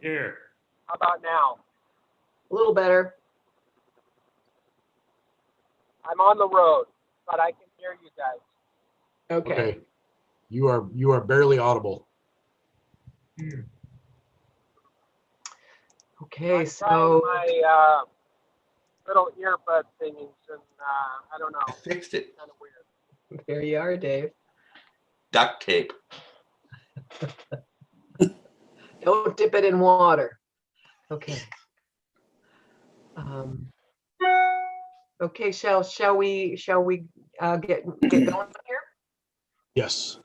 Here. How about now? A little better. I'm on the road, but I can hear you guys. Okay. You are barely audible. Okay, I'm so trying my little earbud thingies, and I don't know. I fixed it. Kind of weird. there you are, Dave. Duct tape. Don't dip it in water. Okay. Okay, shall we get going here? Yes.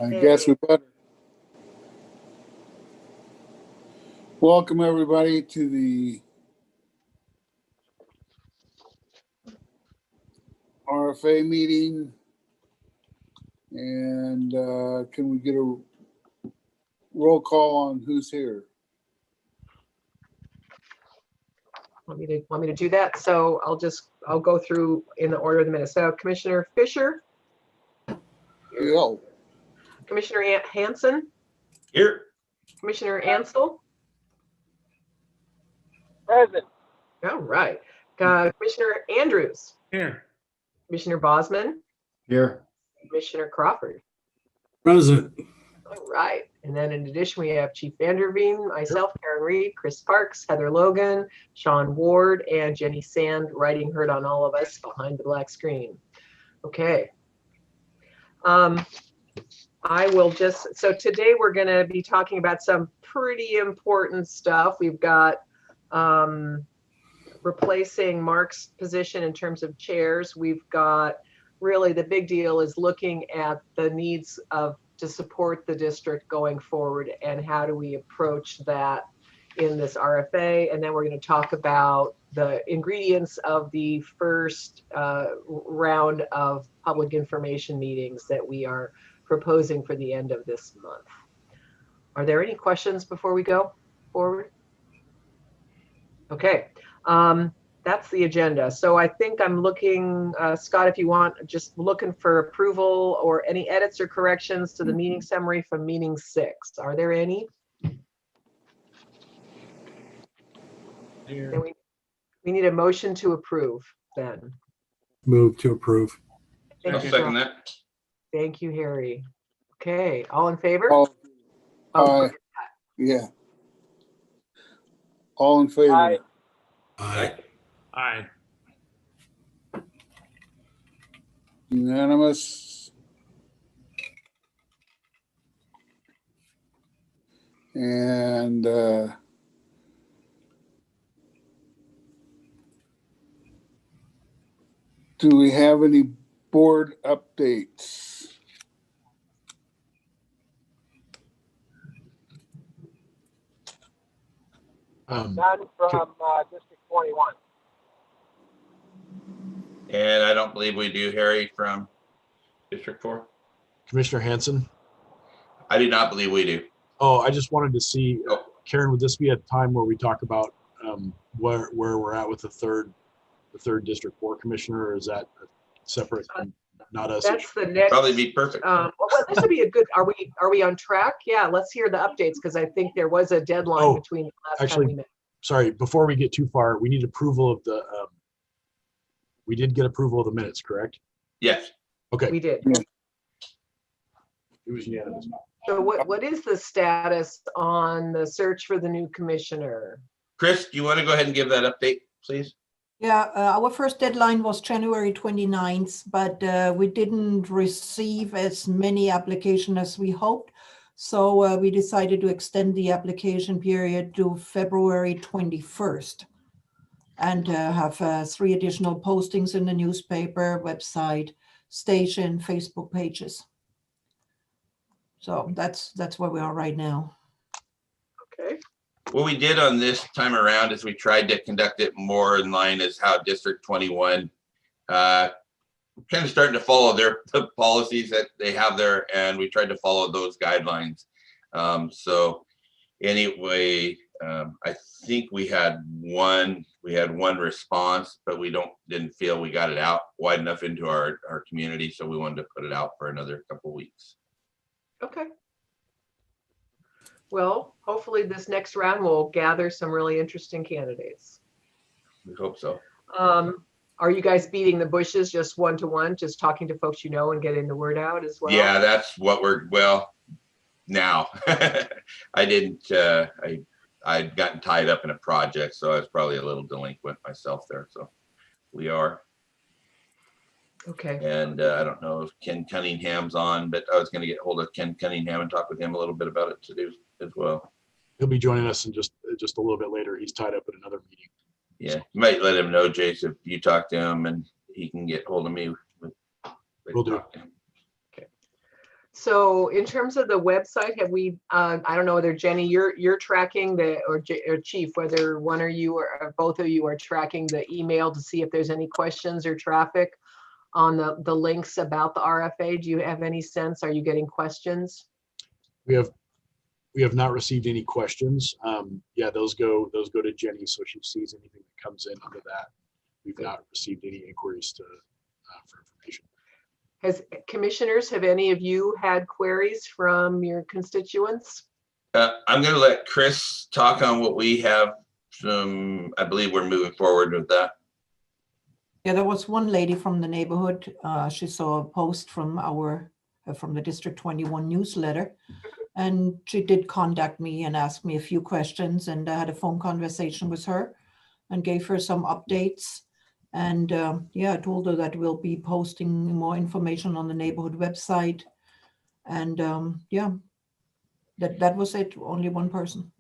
I guess we better. Welcome everybody to the RFA meeting. And can we get a roll call on who's here? Want me to do that? So I'll go through in the order of the minutes. So Commissioner Fisher, Yo. Commissioner Hanson, Here. Commissioner Ansel. Present. All right. Commissioner Andrews, Here. Commissioner Bosman, Here. Commissioner Crawford. Present. All right. And then in addition, we have Chief Vanderveen, myself, Karen Reed, Chris Parks, Heather Logan, Sean Ward, and Jenny Sand, writing herd on all of us behind the black screen. Okay. I will just, so today we're going to be talking about some pretty important stuff. We've got replacing Mark's position in terms of chairs. We've got really the big deal is looking at the needs to support the district going forward and how do we approach that in this RFA. And then we're going to talk about the ingredients of the first round of public information meetings that we are proposing for the end of this month. Are there any questions before we go forward? Okay, that's the agenda. So I think I'm looking, Scott, if you want, just looking for approval or any edits or corrections to the meeting summary from meeting 6. Are there any? Then we need a motion to approve then. Move to approve. Thank I'll you, second Scott. that. Thank you, Harry. Okay, all in favor? All, Oh, yeah. All in favor? Aye. Aye. Aye. Unanimous. And do we have any board updates? None from District 21. And I don't believe we do, Harry, from District 4. Commissioner Hanson. I do not believe we do. Oh, I just wanted to see, Oh. Karen, would this be a time where we talk about where we're at with the third District 4 commissioner, or is that separate? Not us. that's the next. Probably be perfect. Well, this would be a good. Are we on track? Yeah, let's hear the updates because I think there was a deadline Oh, between the last actually, time we met. Sorry, before we get too far, we need approval of the. We did get approval of the minutes, correct? Yes. Okay, We did. it was unanimous. So what is the status on the search for the new commissioner? Chris, do you want to go ahead and give that update, please? Yeah, our first deadline was January 29th, but we didn't receive as many applications as we hoped. So we decided to extend the application period to February 21st and have 3 additional postings in the newspaper, website, station, Facebook pages. So that's where we are right now. Okay. What we did on this time around is we tried to conduct it more in line as how District 21 kind of starting to follow the policies that they have there, and we tried to follow those guidelines. So anyway, I think we had one response, but we didn't feel we got it out wide enough into our community, so we wanted to put it out for another couple of weeks. Okay. Well, hopefully this next round will gather some really interesting candidates. We hope so. Are you guys beating the bushes just one-to-one, just talking to folks you know and getting the word out as well? Yeah, that's what now. I didn't, I'd gotten tied up in a project, so I was probably a little delinquent myself there. So we are. Okay. And I don't know if Ken Cunningham's on, but I was going to get hold of Ken Cunningham and talk with him a little bit about it today as well. He'll be joining us in just a little bit later. He's tied up at another meeting. Yeah, you might let him know, Jace, if you talk to him and he can get hold of me. Will do. So in terms of the website, have we, I don't know whether Jenny, you're tracking or Chief, whether one or you or both of you are tracking the email to see if there's any questions or traffic on the links about the RFA. Do you have any sense? Are you getting questions? We have not received any questions. Yeah, those go to Jenny, so she sees anything that comes in under that. We've not received any inquiries for information. Commissioners, have any of you had queries from your constituents? I'm going to let Chris talk on what we have. I believe we're moving forward with that. Yeah, there was one lady from the neighborhood. She saw a post from from the District 21 newsletter, and she did contact me and ask me a few questions, and I had a phone conversation with her and gave her some updates. And yeah, I told her that we'll be posting more information on the neighborhood website. And yeah, that was it. Only one person.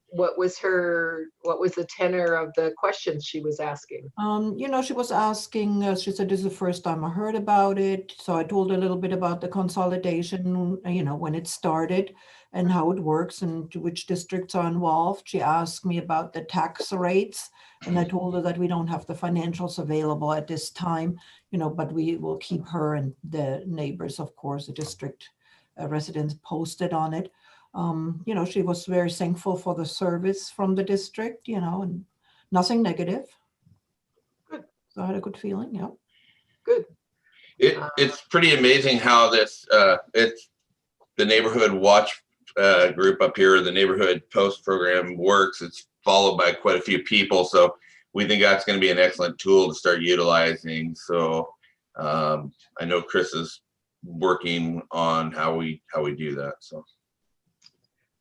What was the tenor of the questions she was asking? You know, she was asking, she said, this is the first time I heard about it. So I told her a little bit about the consolidation, you know, when it started and how it works and which districts are involved. She asked me about the tax rates, and I told her that we don't have the financials available at this time, you know, but we will keep her and the neighbors, of course, the district residents posted on it. You know, she was very thankful for the service from the district, you know, and nothing negative. Good. So I had a good feeling, yeah. Good. It's pretty amazing how this, it's the neighborhood watch group up here, the neighborhood post program works. It's followed by quite a few people. So we think that's going to be an excellent tool to start utilizing. So I know Chris is working on how we do that. So.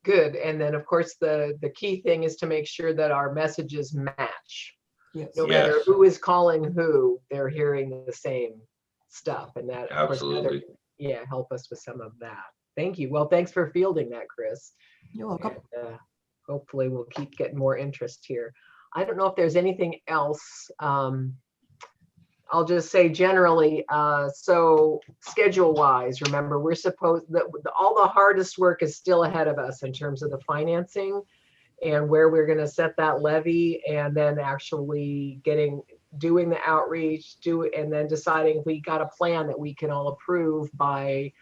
Good. And then, of course, the key thing is to make sure that our messages match. Yes. No matter who is calling who, they're hearing the same stuff. And that, of course, Absolutely. yeah, help us with some of that. Thank you. Well, thanks for fielding that, Chris. You're welcome. And, hopefully we'll keep getting more interest here. I don't know if there's anything else. I'll just say generally, so schedule-wise, remember, we're supposed that all the hardest work is still ahead of us in terms of the financing and where we're going to set that levy, and then actually doing the outreach, and then deciding if we got a plan that we can all approve by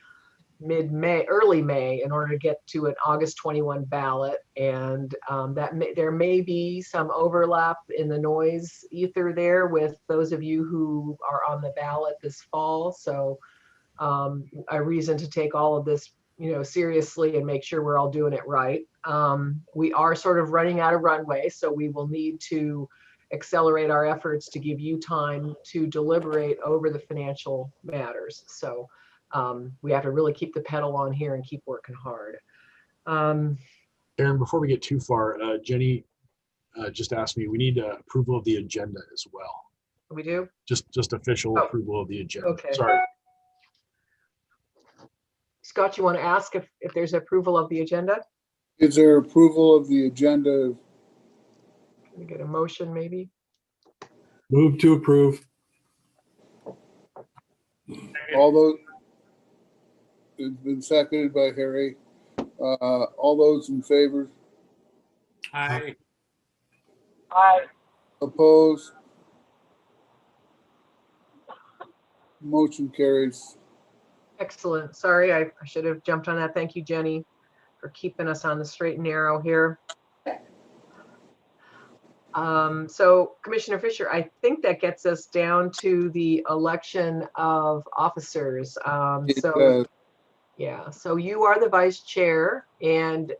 mid-May, early May, in order to get to an August 21 ballot. And there may be some overlap in the noise ether there with those of you who are on the ballot this fall. So a reason to take all of this, you know, seriously and make sure we're all doing it right. We are sort of running out of runway, so we will need to accelerate our efforts to give you time to deliberate over the financial matters. So we have to really keep the pedal on here and keep working hard. Aaron, before we get too far, Jenny just asked me, we need approval of the agenda as well. We do? Just official approval of the agenda. Okay. Sorry. Scott, you want to ask if there's approval of the agenda? Is there approval of the agenda? Can we get a motion maybe? Move to approve. All those, it's been seconded by Harry. All those in favor? Aye. Aye. Opposed? Motion carries. Excellent. Sorry, I should have jumped on that. Thank you, Jenny, for keeping us on the straight and narrow here. So Commissioner Fisher, I think that gets us down to the election of officers. So Yeah, so you are the vice chair, and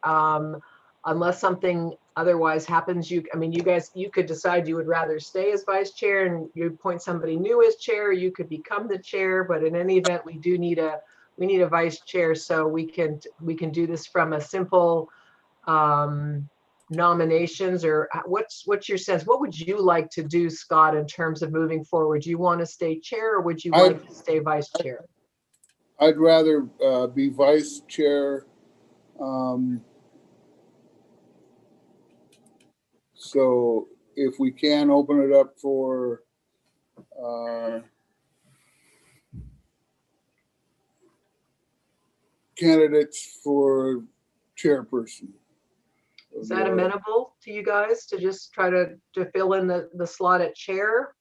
unless something otherwise happens, I mean, you guys, you could decide you would rather stay as vice chair and you appoint somebody new as chair, or you could become the chair, but in any event, we need a vice chair, so we can do this from a simple nominations, or what's your sense? What would you like to do, Scott, in terms of moving forward? Do you want to stay chair, or would you like to stay vice chair? I'd rather be vice chair. So if we can open it up for candidates for chairperson. Is that amenable to you guys to just try to fill in the slot at chair?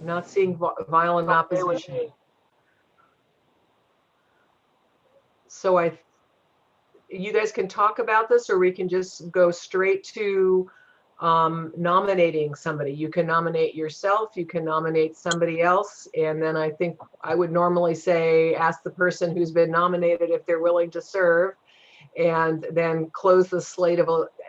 Not seeing violent Okay with opposition. me. So you guys can talk about this, or we can just go straight to nominating somebody. You can nominate yourself, you can nominate somebody else, and then I think I would normally say, ask the person who's been nominated if they're willing to serve, and then close the slate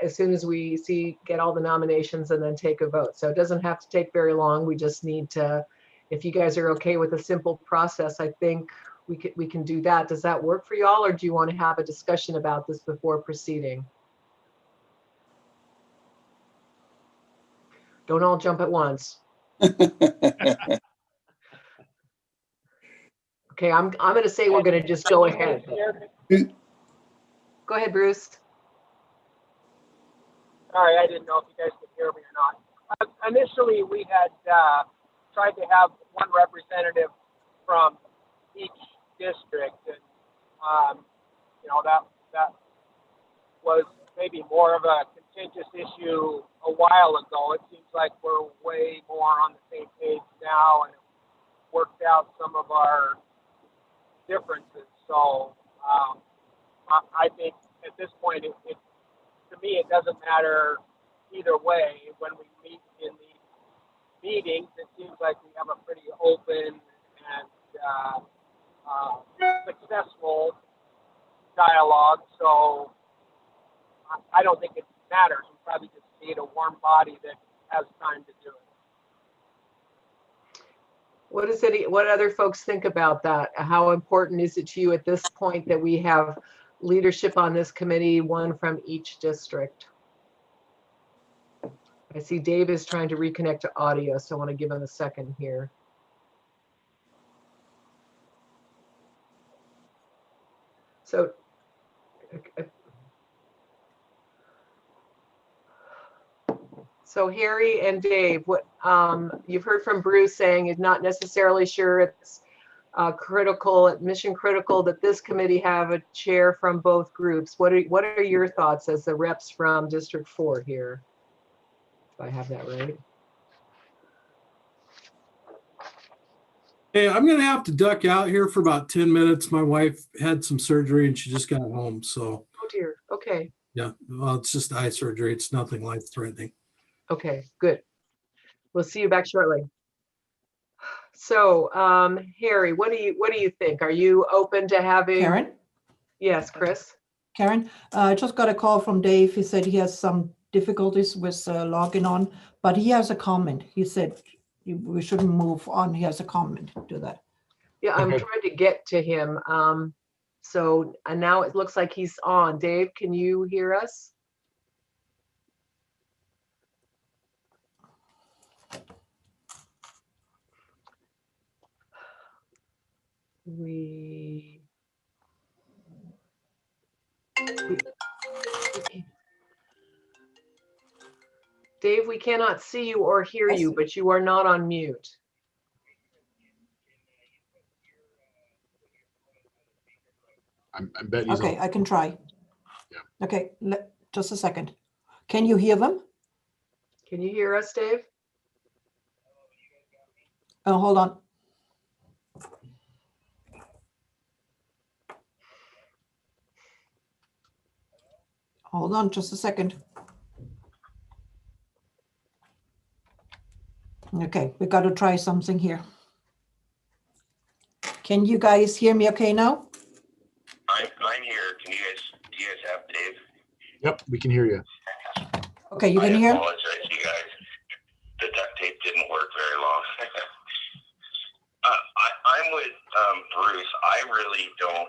as soon as we get all the nominations, and then take a vote. So it doesn't have to take very long. We just need to, if you guys are okay with a simple process, I think we can do that. Does that work for y'all, or do you want to have a discussion about this before proceeding? Don't all jump at once. Okay, I'm going to say we're going to just go ahead. Go ahead, Bruce. Sorry, I didn't know if you guys could hear me or not. Initially, we had tried to have one representative from each district, and that was maybe more of a contentious issue a while ago. It seems like we're way more on the same page now, and it worked out some of our differences. So I think at this point, to me, it doesn't matter either way. When we meet in the meetings, it seems like we have a pretty open and successful dialogue. So I don't think it matters. We probably just need a warm body that has time to do it. What other folks think about that? How important is it to you at this point that we have leadership on this committee, one from each district? I see Dave is trying to reconnect to audio, so I want to give him a second here. So Harry and Dave, what you've heard from Bruce saying is not necessarily sure it's mission critical that this committee have a chair from both groups. What are your thoughts as the reps from District 4 here? If I have that right. Hey, I'm going to have to duck out here for about 10 minutes. My wife had some surgery and she just got home. So, oh dear. Okay. Yeah, well, it's just eye surgery. It's nothing life threatening. Okay, good. We'll see you back shortly. So, Harry, what do you think? Are you open to having? Karen? Yes, Chris. Karen, I just got a call from Dave. He said he has some difficulties with logging on, but he has a comment. He said we shouldn't move on. He has a comment to that. Yeah, I'm trying to get to him. So and now it looks like he's on. Dave, can you hear us? Dave, we cannot see you or hear you, but you are not on mute. I'm betting he's Okay, on. I can try. Yeah. Okay, just a second. Can you hear them? Can you hear us, Dave? Oh, hold on. Hold on just a second. Okay, we got to try something here. Can you guys hear me okay now? I'm here. Do you guys have Dave? Yep, we can hear you. Okay, you can I hear? apologize, you guys. The duct tape didn't work very long. I'm with Bruce. I really don't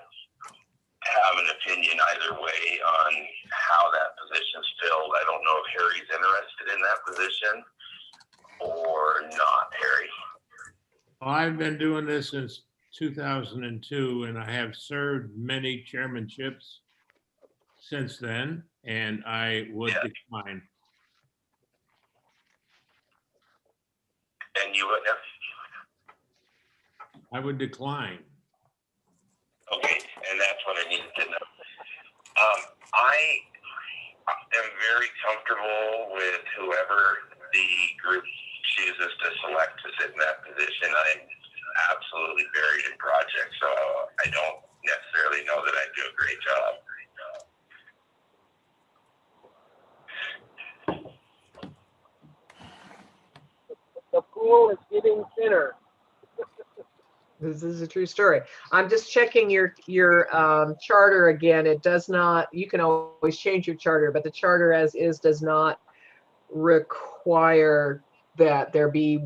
have an opinion either way on how that position's filled. I don't know if Harry's interested in that position or not, Harry. I've been doing this since 2002, and I have served many chairmanships since then, and I would decline. And you would have? I would decline. Okay, and that's what I needed to know. I am very comfortable with whoever the group chooses to select to sit in that position. I'm absolutely buried in projects, so I don't necessarily know that I do a great job. The pool is getting thinner. This is a true story. I'm just checking your charter again. It does not, you can always change your charter, but the charter as is does not require that there be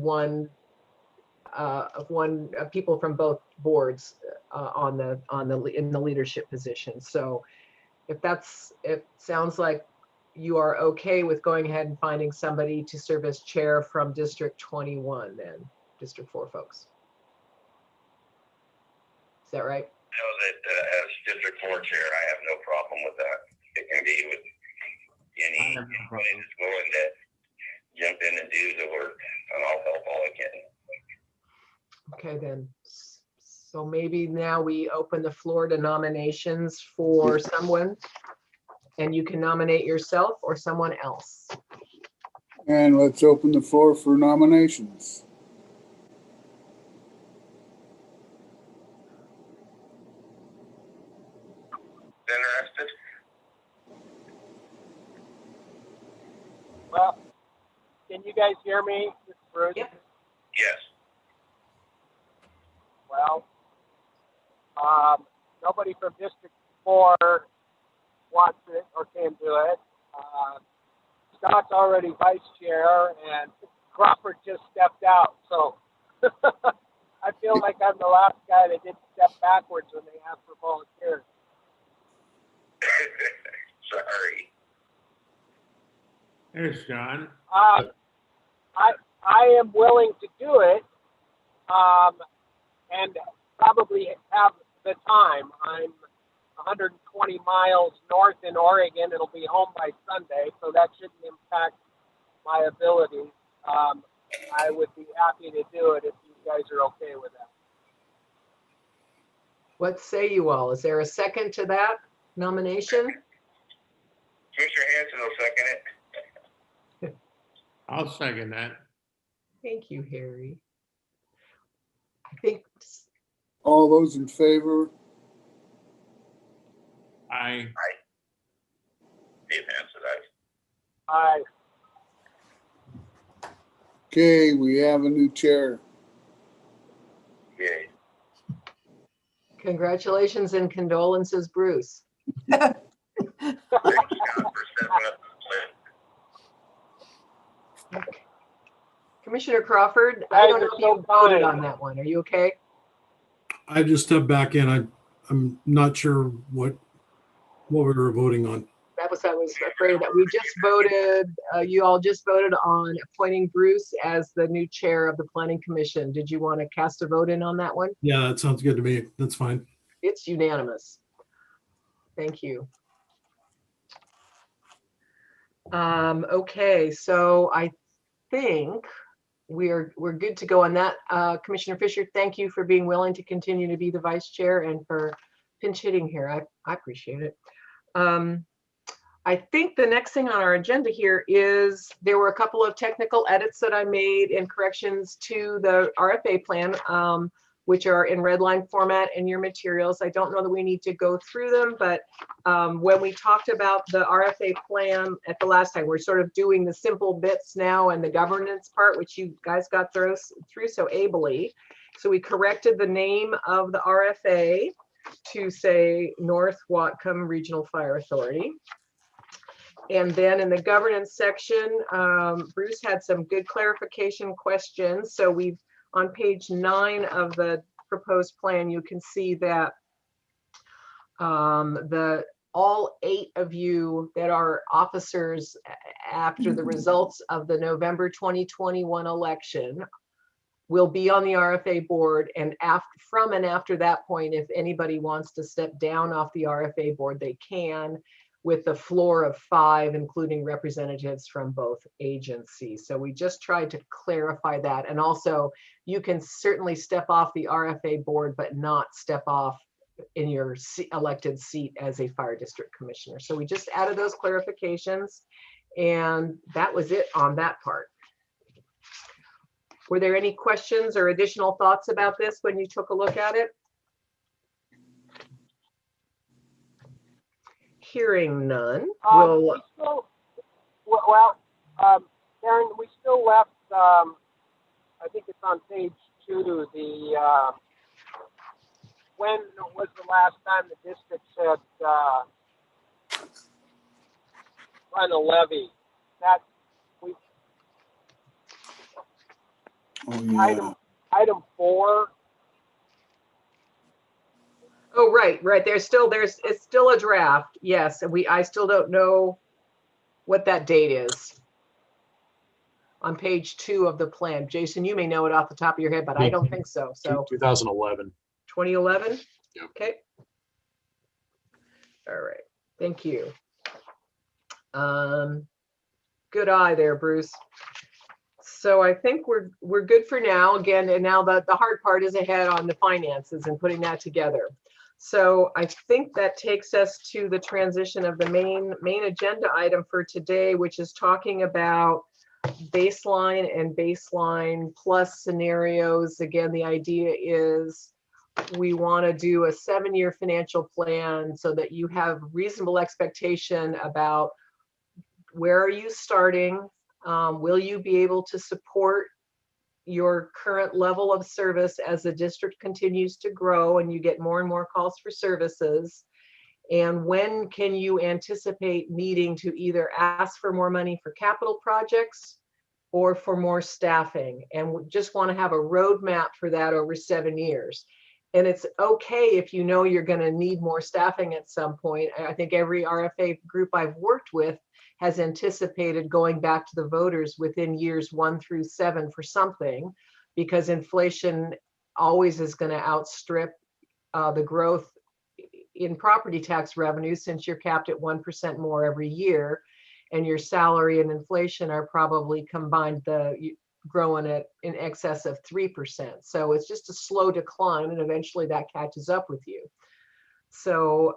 people from both boards in the leadership position. So if it sounds like you are okay with going ahead and finding somebody to serve as chair from District 21, then District 4 folks. Is that right? I know that as District 4 chair, I have no problem with that. It can be with anybody that's willing to jump in and do the work, and I'll help all I can. Okay, then. So maybe now we open the floor to nominations for someone, and you can nominate yourself or someone else. And let's open the floor for nominations. Interested? Well, can you guys hear me? This is Bruce. Yep. Yes. Well, nobody from District 4 wants it or can do it. Scott's already vice chair, and Crawford just stepped out. So I feel like I'm the last guy that didn't step backwards when they asked for volunteers. Sorry. There's John. I am willing to do it, and probably have the time. I'm 120 miles north in Oregon. It'll be home by Sunday, so that shouldn't impact my abilities. I would be happy to do it if you guys are okay with that. What say you all? Is there a second to that nomination? Commissioner Hanson will second it. I'll second that. Thank you, Harry. I think, All those in favor? I Dave Hanson, Aye. Okay, we have a new chair. Yay. congratulations and condolences, Bruce. Thank you, Scott, for stepping up to the plate. Commissioner Crawford, I don't know if you voted on that one. Are you okay? I just stepped back in. I'm not sure what we were voting on. I was afraid that we just voted, you all just voted on appointing Bruce as the new chair of the Planning Commission. Did you want to cast a vote in on that one? Yeah, that sounds good to me. That's fine. It's unanimous. Thank you. Okay, so I think we're good to go on that. Commissioner Fisher, thank you for being willing to continue to be the vice chair and for pinch hitting here. I appreciate it. I think the next thing on our agenda here is there were a couple of technical edits that I made and corrections to the RFA plan. which are in red line format in your materials. I don't know that we need to go through them, but when we talked about the RFA plan at the last time, we're sort of doing the simple bits now and the governance part, which you guys got through so ably. So we corrected the name of the RFA to say North Whatcom Regional Fire Authority. And then in the governance section, Bruce had some good clarification questions. So we've, on page 9 of the proposed plan, you can see that all 8 of you that are officers after the results of the November 2021 election will be on the RFA board. And after that point, if anybody wants to step down off the RFA board, they can, with the floor of 5, including representatives from both agencies. So we just tried to clarify that. And also, you can certainly step off the RFA board, but not step off in your elected seat as a fire district commissioner. So we just added those clarifications, and that was it on that part. Were there any questions or additional thoughts about this when you took a look at it? Hearing none. Aaron, we still left, I think it's on page 2, the, when was the last time the district said, run a levy? That, we, Oh, yeah. item 4. Oh, right. It's still a draft. Yes, and I still don't know what that date is. On page 2 of the plan. Jason, you may know it off the top of your head, but I don't think so. So 2011. 2011? Yep. Okay. All right. Thank you. Good eye there, Bruce. So I think we're good for now. Again, and now the hard part is ahead on the finances and putting that together. So I think that takes us to the transition of the main agenda item for today, which is talking about baseline and baseline plus scenarios. Again, the idea is we want to do a 7-year financial plan so that you have reasonable expectation about where are you starting, will you be able to support your current level of service as the district continues to grow and you get more and more calls for services, and when can you anticipate needing to either ask for more money for capital projects or for more staffing. And we just want to have a roadmap for that over 7 years. And it's okay if you know you're going to need more staffing at some point. I think every RFA group I've worked with has anticipated going back to the voters within years 1 through 7 for something, because inflation always is going to outstrip the growth in property tax revenue, since you're capped at 1% more every year, and your salary and inflation are probably combined growing at in excess of 3%. So it's just a slow decline, and eventually that catches up with you. So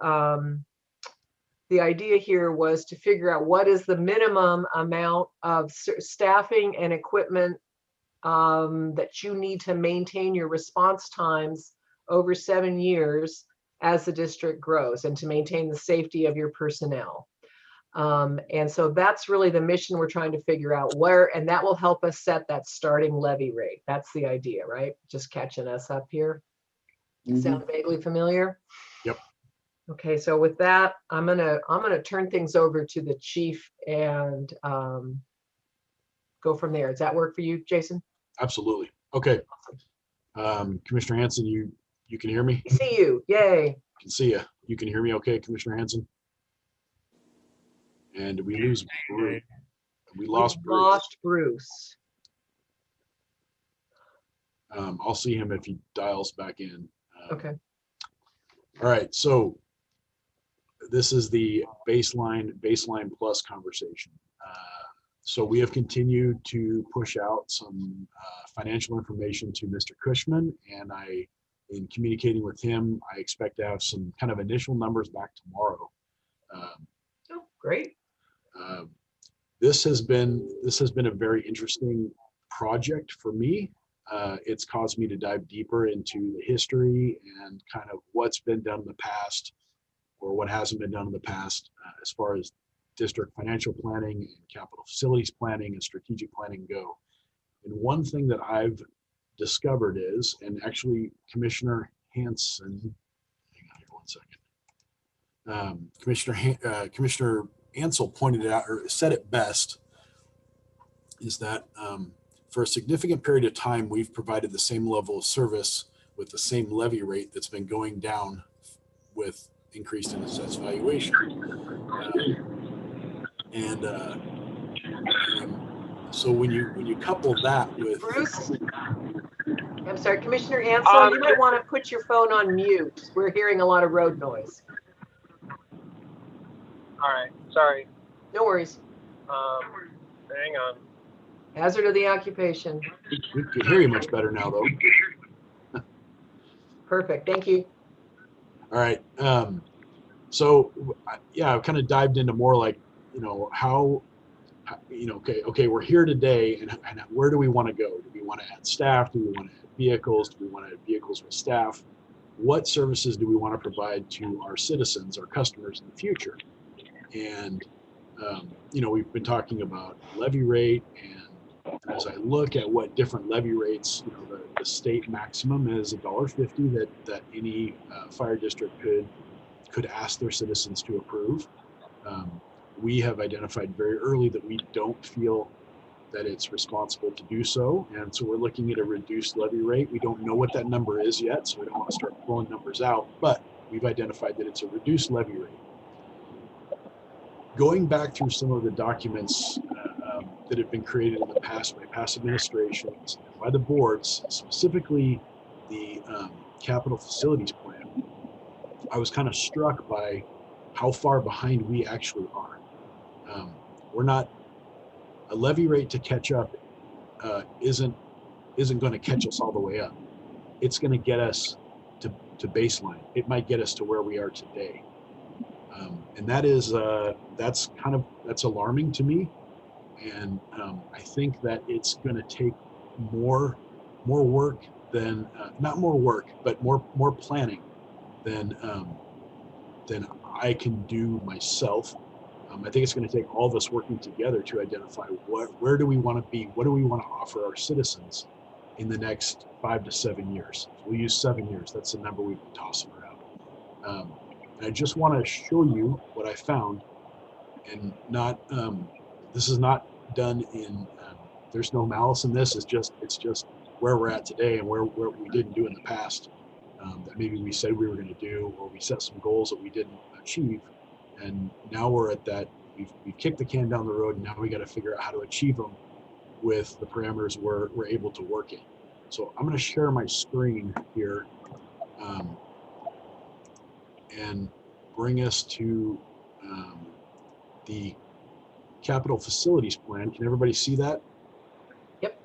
the idea here was to figure out what is the minimum amount of staffing and equipment that you need to maintain your response times over 7 years as the district grows, and to maintain the safety of your personnel. And so that's really the mission we're trying to figure out where, and that will help us set that starting levy rate. That's the idea, right? Just catching us up here. Sound vaguely familiar? Yep. Okay, so with that, I'm gonna turn things over to the chief and go from there. Does that work for you, Jason? Absolutely. Okay. Commissioner Hanson, you can hear me? I see you. Yay. I can see you. You can hear me okay, Commissioner Hanson? And did we lose Bruce? We lost Bruce. Lost Bruce. I'll see him if he dials back in. Okay. All right, so this is the baseline plus conversation. So we have continued to push out some financial information to Mr. Cushman, and in communicating with him, I expect to have some kind of initial numbers back tomorrow. Oh, great. This has been a very interesting project for me. it's caused me to dive deeper into the history and kind of what's been done in the past or what hasn't been done in the past as far as district financial planning and capital facilities planning and strategic planning go. And one thing that I've discovered is, and actually Commissioner Hanson, hang on here 1 second. Commissioner Ansel pointed it out, or said it best, is that for a significant period of time, we've provided the same level of service with the same levy rate that's been going down with increased in assessed valuation. So when you couple that with Bruce, I'm sorry, Commissioner Ansel, you might want to put your phone on mute. We're hearing a lot of road noise. All right, sorry. No worries. Hang on. Hazard of the occupation. we can hear you much better now, though. Perfect. Thank you. All right. So yeah, I've kind of dived into more like, how okay, we're here today, and where do we want to go? Do we want to add staff? Do we want to add vehicles? Do we want to add vehicles with staff? What services do we want to provide to our citizens, our customers in the future? And we've been talking about levy rate, and as I look at what different levy rates, the state maximum is $1.50 that any fire district could ask their citizens to approve. We have identified very early that we don't feel that it's responsible to do so, and so we're looking at a reduced levy rate. We don't know what that number is yet, so we don't want to start pulling numbers out, but we've identified that it's a reduced levy rate. Going back through some of the documents that have been created in the past by past administrations, by the boards, specifically the capital facilities plan, I was kind of struck by how far behind we actually are. We're not, a levy rate to catch up isn't going to catch us all the way up. It's going to get us to baseline. It might get us to where we are today. And that's alarming to me. And I think that it's going to take more work than, not more work, but more planning than I can do myself. I think it's going to take all of us working together to identify where do we want to be, what do we want to offer our citizens in the next 5 to 7 years. We'll use 7 years. That's the number we've been tossing around. And I just want to show you what I found, and not this is not done in. There's no malice in this. It's just where we're at today and where we didn't do in the past. That maybe we said we were going to do, or we set some goals that we didn't achieve, and now we're at that. We've kicked the can down the road, and now we got to figure out how to achieve them with the parameters we're able to work in. So I'm going to share my screen here and bring us to the capital facilities plan. Can everybody see that? Yep.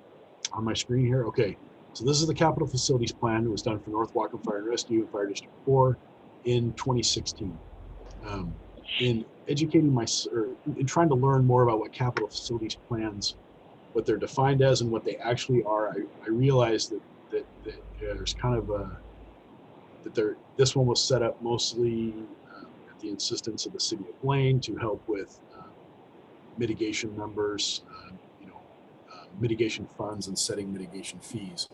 On my screen here? Okay. So this is the capital facilities plan. It was done for North Whatcom Fire and Rescue and Fire District 4 in 2016. In educating in trying to learn more about what capital facilities plans, what they're defined as and what they actually are, I realized that there's kind of this one was set up mostly at the insistence of the city of Blaine to help with mitigation numbers, mitigation funds and setting mitigation fees.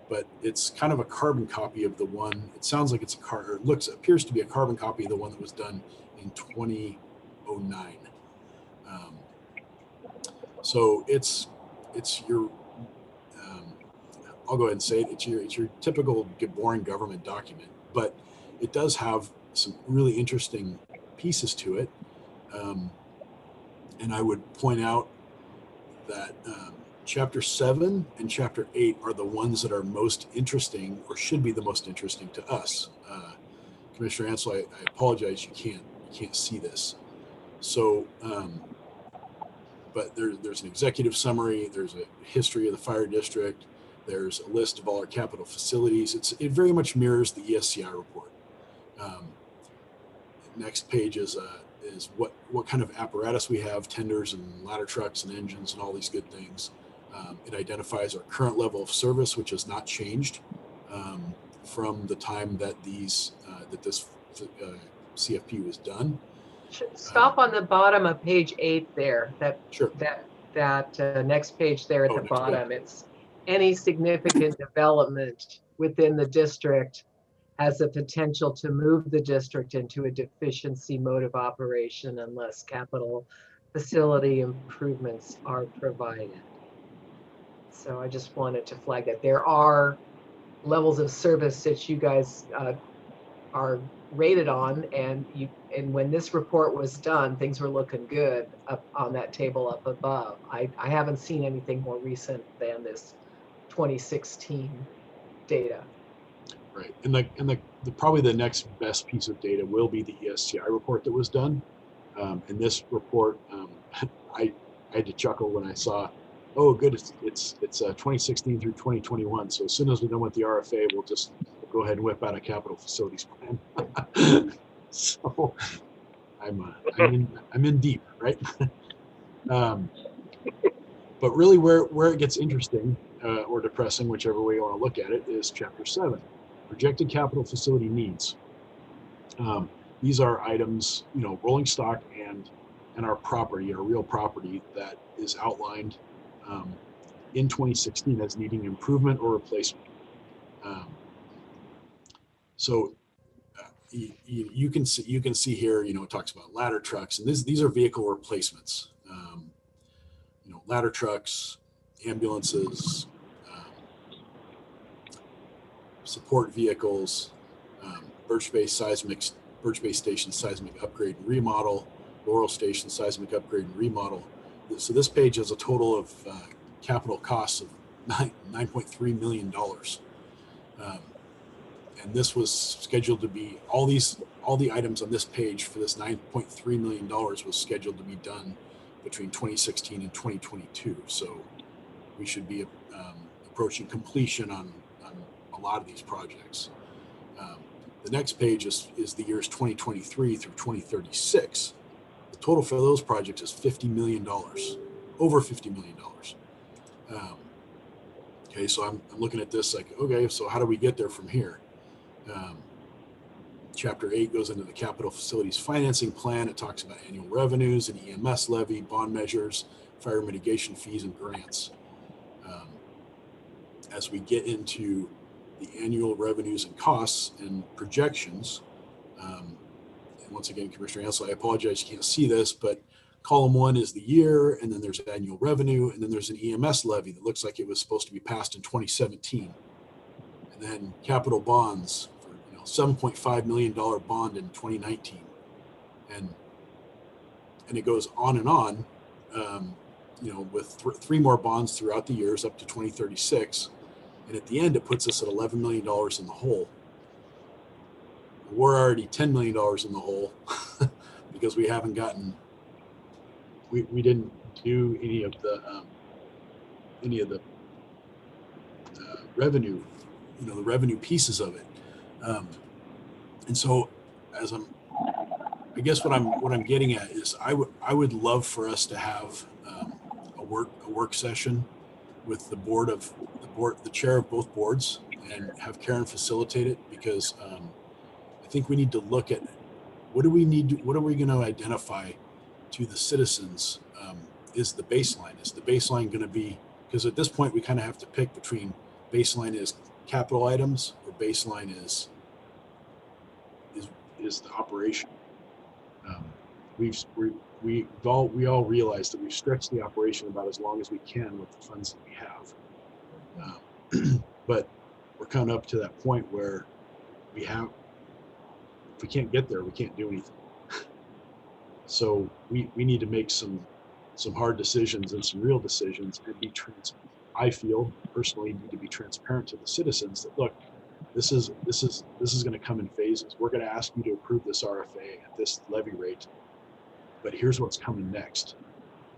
But it's kind of a carbon copy of the one. It sounds like it's appears to be a carbon copy of the one that was done in 2009. So it's your. I'll go ahead and say it. It's your typical boring government document, but it does have some really interesting pieces to it. And I would point out that Chapter 7 and Chapter 8 are the ones that are most interesting, or should be the most interesting to us. Commissioner Ansel, I apologize, you can't see this. So, but there's an executive summary, there's a history of the fire district, there's a list of all our capital facilities. It very much mirrors the ESCI report. Next page is what kind of apparatus we have, tenders and ladder trucks and engines and all these good things. It identifies our current level of service, which has not changed from the time that this CFP was done. Stop on the bottom of page 8 there. Sure. That next page there at the Next bottom. page. It's any significant development within the district has the potential to move the district into a deficiency mode of operation unless capital facility improvements are provided. So I just wanted to flag that there are levels of service that you guys are rated on, and when this report was done, things were looking good up on that table up above. I haven't seen anything more recent than this 2016 data. Right, and the probably the next best piece of data will be the ESCI report that was done. In this report, I had to chuckle when I saw, oh, good, it's 2016 through 2021. So as soon as we're done with the RFA, we'll just go ahead and whip out a capital facilities plan. So I'm in deep, right? But really, where it gets interesting or depressing, whichever way you want to look at it, is Chapter 7, projected capital facility needs. These are items, rolling stock and our property, our real property, that is outlined in 2016 as needing improvement or replacement. So you can see here, it talks about ladder trucks, and these are vehicle replacements. Ladder trucks, ambulances, support vehicles, Birch Bay Station seismic upgrade and remodel, Laurel Station seismic upgrade and remodel. So this page has a total of capital costs of $9.3 million. And this was scheduled to be, all the items on this page for this $9.3 million was scheduled to be done between 2016 and 2022. So we should be approaching completion on a lot of these projects. The next page is the years 2023 through 2036. The total for those projects is $50 million, over $50 million. Okay, so I'm looking at this like, okay, so how do we get there from here? Chapter 8 goes into the capital facilities financing plan. It talks about annual revenues and EMS levy, bond measures, fire mitigation fees, and grants. As we get into the annual revenues and costs and projections, and once again, Commissioner Hansel, I apologize, you can't see this, but column 1 is the year, and then there's annual revenue, and then there's an EMS levy that looks like it was supposed to be passed in 2017. And then capital bonds for $7.5 million bond in 2019, and it goes on and on, with three more bonds throughout the years up to 2036, and at the end it puts us at $11 million in the hole. We're already $10 million in the hole because we haven't gotten, we didn't do any of the revenue, the revenue pieces of it. And so I guess what I'm getting at is I would love for us to have a work session with the chair of both boards, and have Karen facilitate it, because I think we need to look at what are we going to identify to the citizens is the baseline. Is the baseline going to be, because at this point we kind of have to pick between baseline is capital items or baseline is the operation. We all realize that we've stretched the operation about as long as we can with the funds that we have. But we're coming up to that point where if we can't get there, we can't do anything. So we need to make some hard decisions and some real decisions, and be I feel personally need to be transparent to the citizens that, look, this is going to come in phases. We're going to ask you to approve this RFA at this levy rate, but here's what's coming next,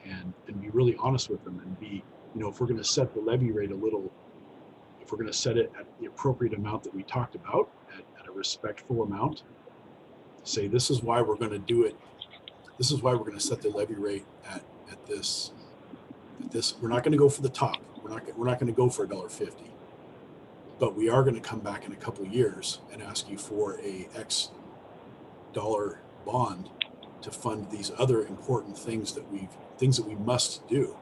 and be really honest with them, and be, if we're going to set the levy rate if we're going to set it at the appropriate amount that we talked about, at a respectful amount, say this is why we're going to do it. This is why we're going to set the levy rate at this we're not going to go for the top. We're not going to go for $1.50, but we are going to come back in a couple of years and ask you for a X dollar bond to fund these other important things that we must do.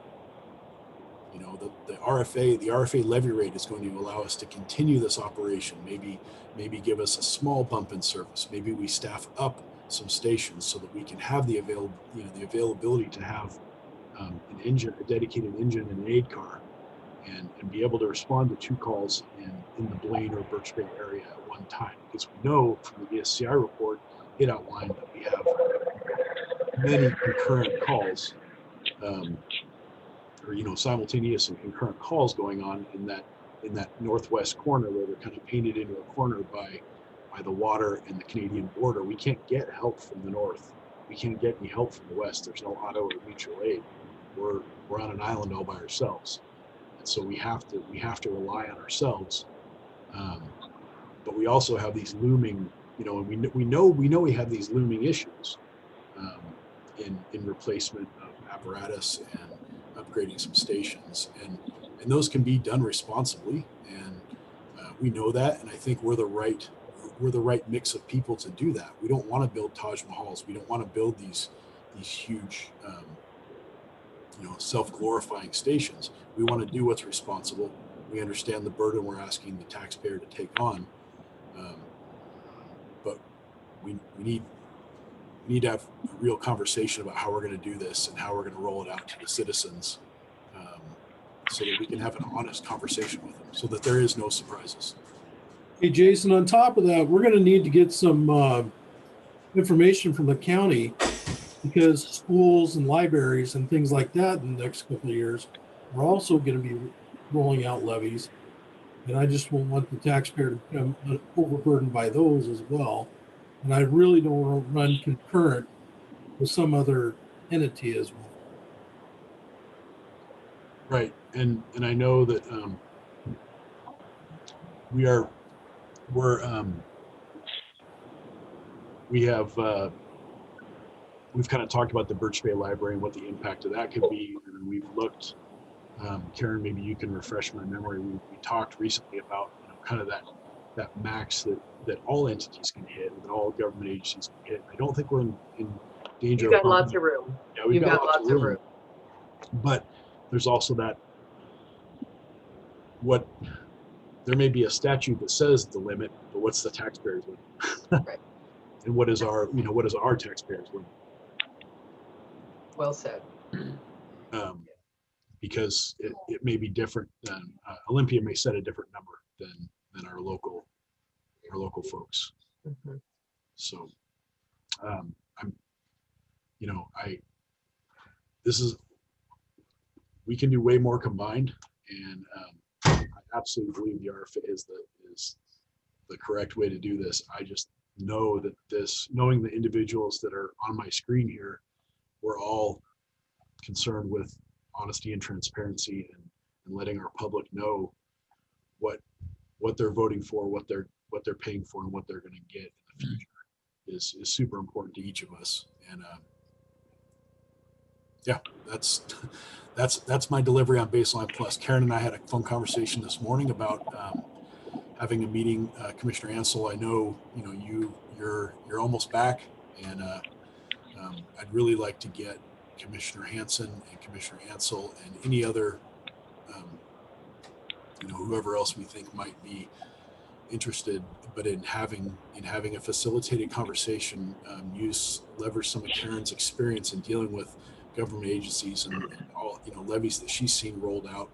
You know, the RFA levy rate is going to allow us to continue this operation. Maybe give us a small bump in service. Maybe we staff up some stations so that we can have the availability to have a dedicated engine and an aid car, and be able to respond to 2 calls in the Blaine or Birch Bay area at one time. Because we know from the ESCI report, it outlined that we have many concurrent calls, or simultaneous and concurrent calls going on in that northwest corner where they're kind of painted into a corner by the water and the Canadian border. We can't get help from the north. We can't get any help from the west. There's no auto or mutual aid. We're on an island all by ourselves, and so we have to rely on ourselves. But we also have these looming, and we know we have these looming issues in replacement of apparatus and upgrading some stations, and those can be done responsibly, and we know that, and I think we're the right mix of people to do that. We don't want to build Taj Mahals. We don't want to build these huge self-glorifying stations. We want to do what's responsible. We understand the burden we're asking the taxpayer to take on, but we need to have a real conversation about how we're going to do this and how we're going to roll it out to the citizens, so that we can have an honest conversation with them, so that there is no surprises. Hey, Jason, on top of that, we're going to need to get some information from the county, because schools and libraries and things like that in the next couple of years are also going to be rolling out levies. And I just won't want the taxpayer to become overburdened by those as well. And I really don't want to run concurrent with some other entity as well. Right, and I know that we've kind of talked about the Birch Bay Library and what the impact of that could be, and we've looked. Karen, maybe you can refresh my memory. We talked recently about kind of that max that all entities can hit, that all government agencies can hit. I don't think we're in danger. You've got lots of room. Yeah, we've got lots of room. But there's also there may be a statute that says the limit, but what's the taxpayer's limit? Right. And what is our taxpayer's limit? Well said. Because it may be different than Olympia may set a different number than our local folks. Mm-hmm. So we can do way more combined, and I absolutely believe the RFA is the correct way to do this. I just know that knowing the individuals that are on my screen here, we're all concerned with honesty and transparency, and letting our public know what they're voting for, what they're paying for, and what they're going to get in the future is super important to each of us. And that's my delivery on Baseline Plus. Karen and I had a phone conversation this morning about having a meeting. Commissioner Ansel, I know you're almost back, and I'd really like to get Commissioner Hansen and Commissioner Ansel and any other whoever else we think might be interested, but in having a facilitated conversation, leverage some of Karen's experience in dealing with government agencies and all levies that she's seen rolled out.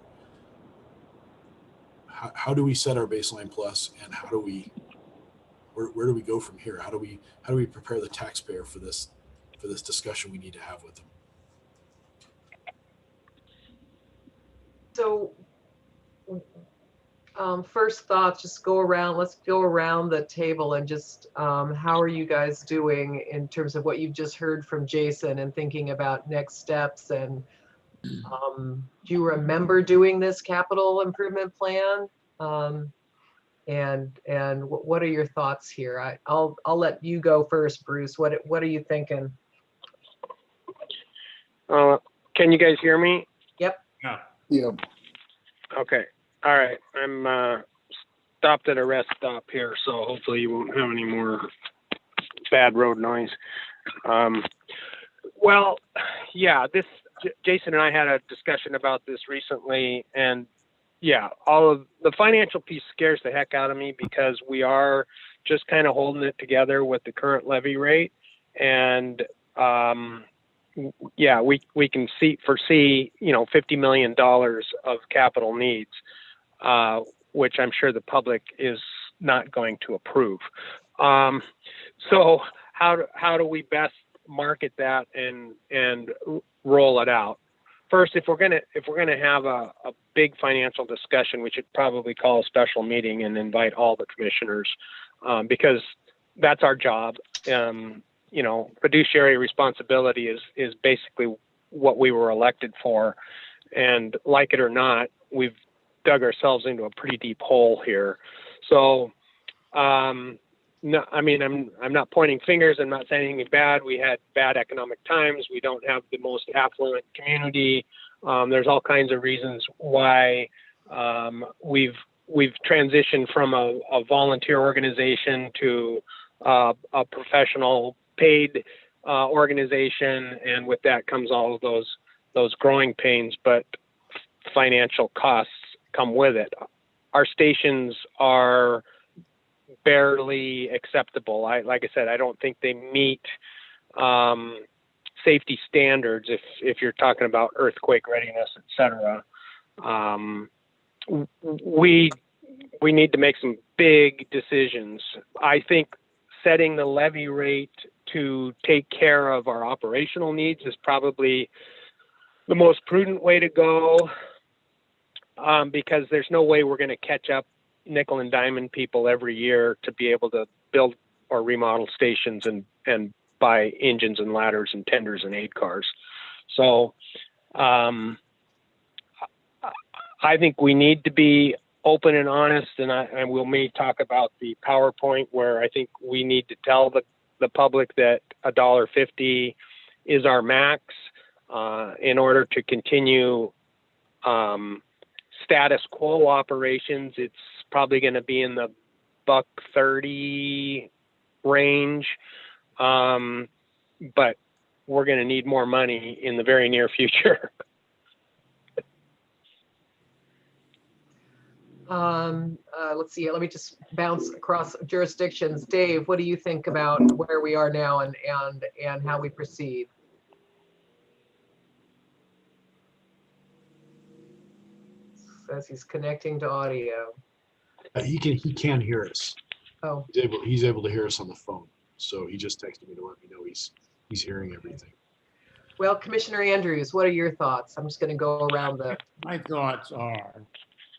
How do we set our Baseline Plus, and where do we go from here? How do we prepare the taxpayer for this discussion we need to have with them? So first thoughts, let's go around the table and just how are you guys doing in terms of what you've just heard from Jason and thinking about next steps? And do you remember doing this capital improvement plan? And what are your thoughts here? I'll let you go first, Bruce. What are you thinking? Can you guys hear me? Yep. Yeah. Yeah, Okay. All right. I'm stopped at a rest stop here, so hopefully you won't have any more bad road noise. Well, yeah, Jason and I had a discussion about this recently, and yeah, all of the financial piece scares the heck out of me because we are just kind of holding it together with the current levy rate, and yeah, we can foresee $50 million of capital needs, which I'm sure the public is not going to approve. So how do we best market that and roll it out? First, if we're gonna have a big financial discussion, we should probably call a special meeting and invite all the commissioners, because that's our job. Fiduciary responsibility is basically what we were elected for, and like it or not, we've dug ourselves into a pretty deep hole here. So, no, I mean, I'm not pointing fingers. I'm not saying anything bad. We had bad economic times. We don't have the most affluent community. There's all kinds of reasons why we've transitioned from a volunteer organization to a professional paid organization, and with that comes all of those growing pains, but financial costs come with it. Our stations are barely acceptable. Like I said, I don't think they meet safety standards if you're talking about earthquake readiness, et cetera. We need to make some big decisions. I think setting the levy rate to take care of our operational needs is probably the most prudent way to go, because there's no way we're going to catch up nickel and diamond people every year to be able to build or remodel stations and buy engines and ladders and tenders and aid cars. So I think we need to be open and honest, and we'll may talk about the PowerPoint where I think we need to tell the public that $1.50 is our max in order to continue status quo operations. It's probably going to be in the $1.30 range, but we're going to need more money in the very near future. Let's see. Let me just bounce across jurisdictions. Dave, what do you think about where we are now and how we proceed? Says he's connecting to audio. He can hear us. Oh, He's able to hear us on the phone. So he just texted me to let me know he's hearing everything. well, Commissioner Andrews, what are your thoughts? I'm just going to go around the. My thoughts are,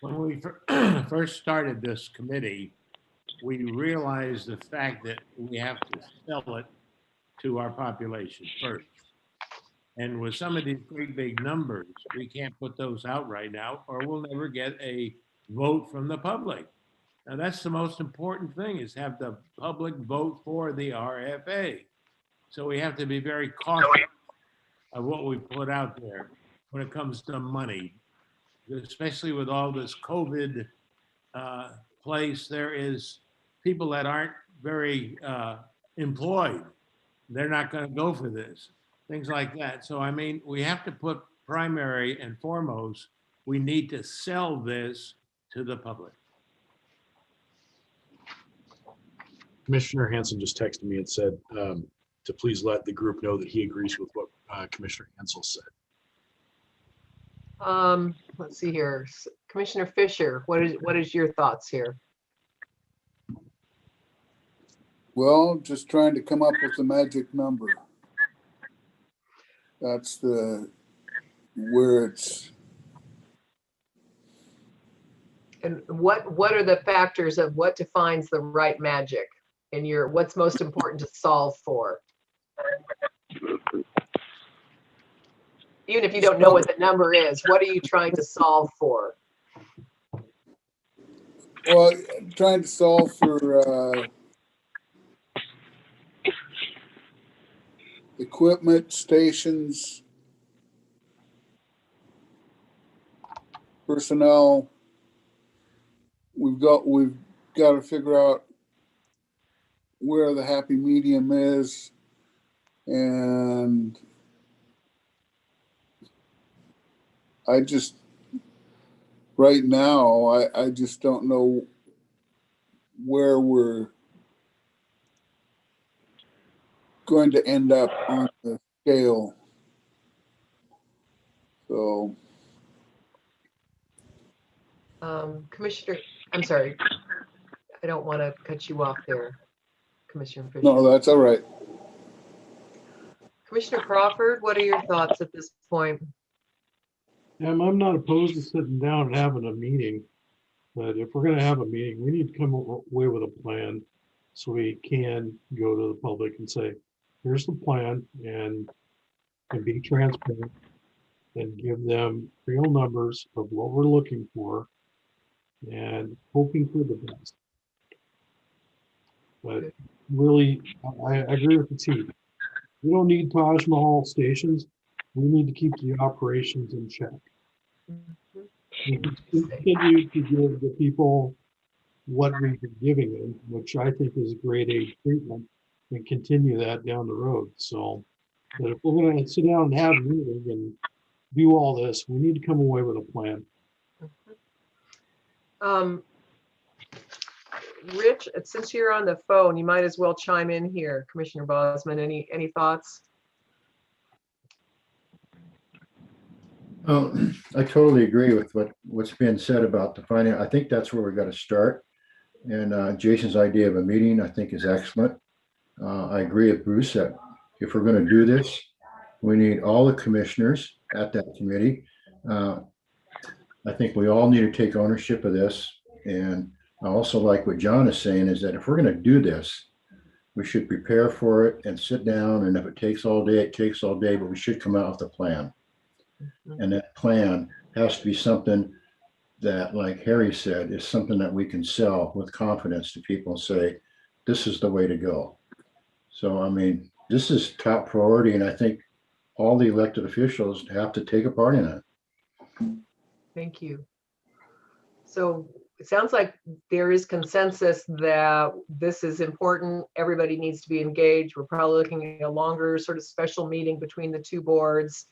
when we first started this committee, we realized the fact that we have to sell it to our population first. And with some of these great big numbers, we can't put those out right now, or we'll never get a vote from the public. Now, that's the most important thing, is have the public vote for the RFA. So we have to be very cautious of what we put out there when it comes to money, especially with all this COVID place. There is people that aren't very employed. They're not going to go for this, things like that. So, I mean, we have to put primary and foremost, we need to sell this to the public. Commissioner Hanson just texted me and said to please let the group know that he agrees with what Commissioner Hansel said. Let's see here. Commissioner Fisher, what is your thoughts here? well, just trying to come up with the magic number. That's where it's. And what are the factors of what defines the right magic in what's most important to solve for? Even if you don't know what the number is, what are you trying to solve for? Well, I'm trying to solve for equipment, stations, personnel, we've got to figure out where the happy medium is, and I just right now I just don't know where we're going to end up on the scale. So Commissioner, I'm sorry. I don't want to cut you off there, Commissioner Fisher. no, that's all right. Commissioner Crawford, what are your thoughts at this point? I'm not opposed to sitting down and having a meeting, but if we're gonna have a meeting, we need to come away with a plan so we can go to the public and say, here's the plan, and be transparent and give them real numbers of what we're looking for and hoping for the best. But really, I agree with the chief. We don't need Taj Mahal stations. We need to keep the operations in check. We continue to give the people what we've been giving them, which I think is grade A treatment, and continue that down the road. So, but if we're going to sit down and have a meeting and do all this, we need to come away with a plan. Rich, since you're on the phone, you might as well chime in here, Commissioner Bosman. Any thoughts? I totally agree with what's been said about the finance. I think that's where we got to start. And Jason's idea of a meeting, I think, is excellent. I agree with Bruce that if we're going to do this, we need all the commissioners at that committee. I think we all need to take ownership of this. And I also like what John is saying is that if we're going to do this, we should prepare for it and sit down. And if it takes all day, it takes all day, but we should come out with a plan. And that plan has to be something that, like Harry said, is something that we can sell with confidence to people and say, this is the way to go. So, I mean, this is top priority. And I think all the elected officials have to take a part in it. Thank you. So it sounds like there is consensus that this is important. Everybody needs to be engaged. We're probably looking at a longer sort of special meeting between the two boards.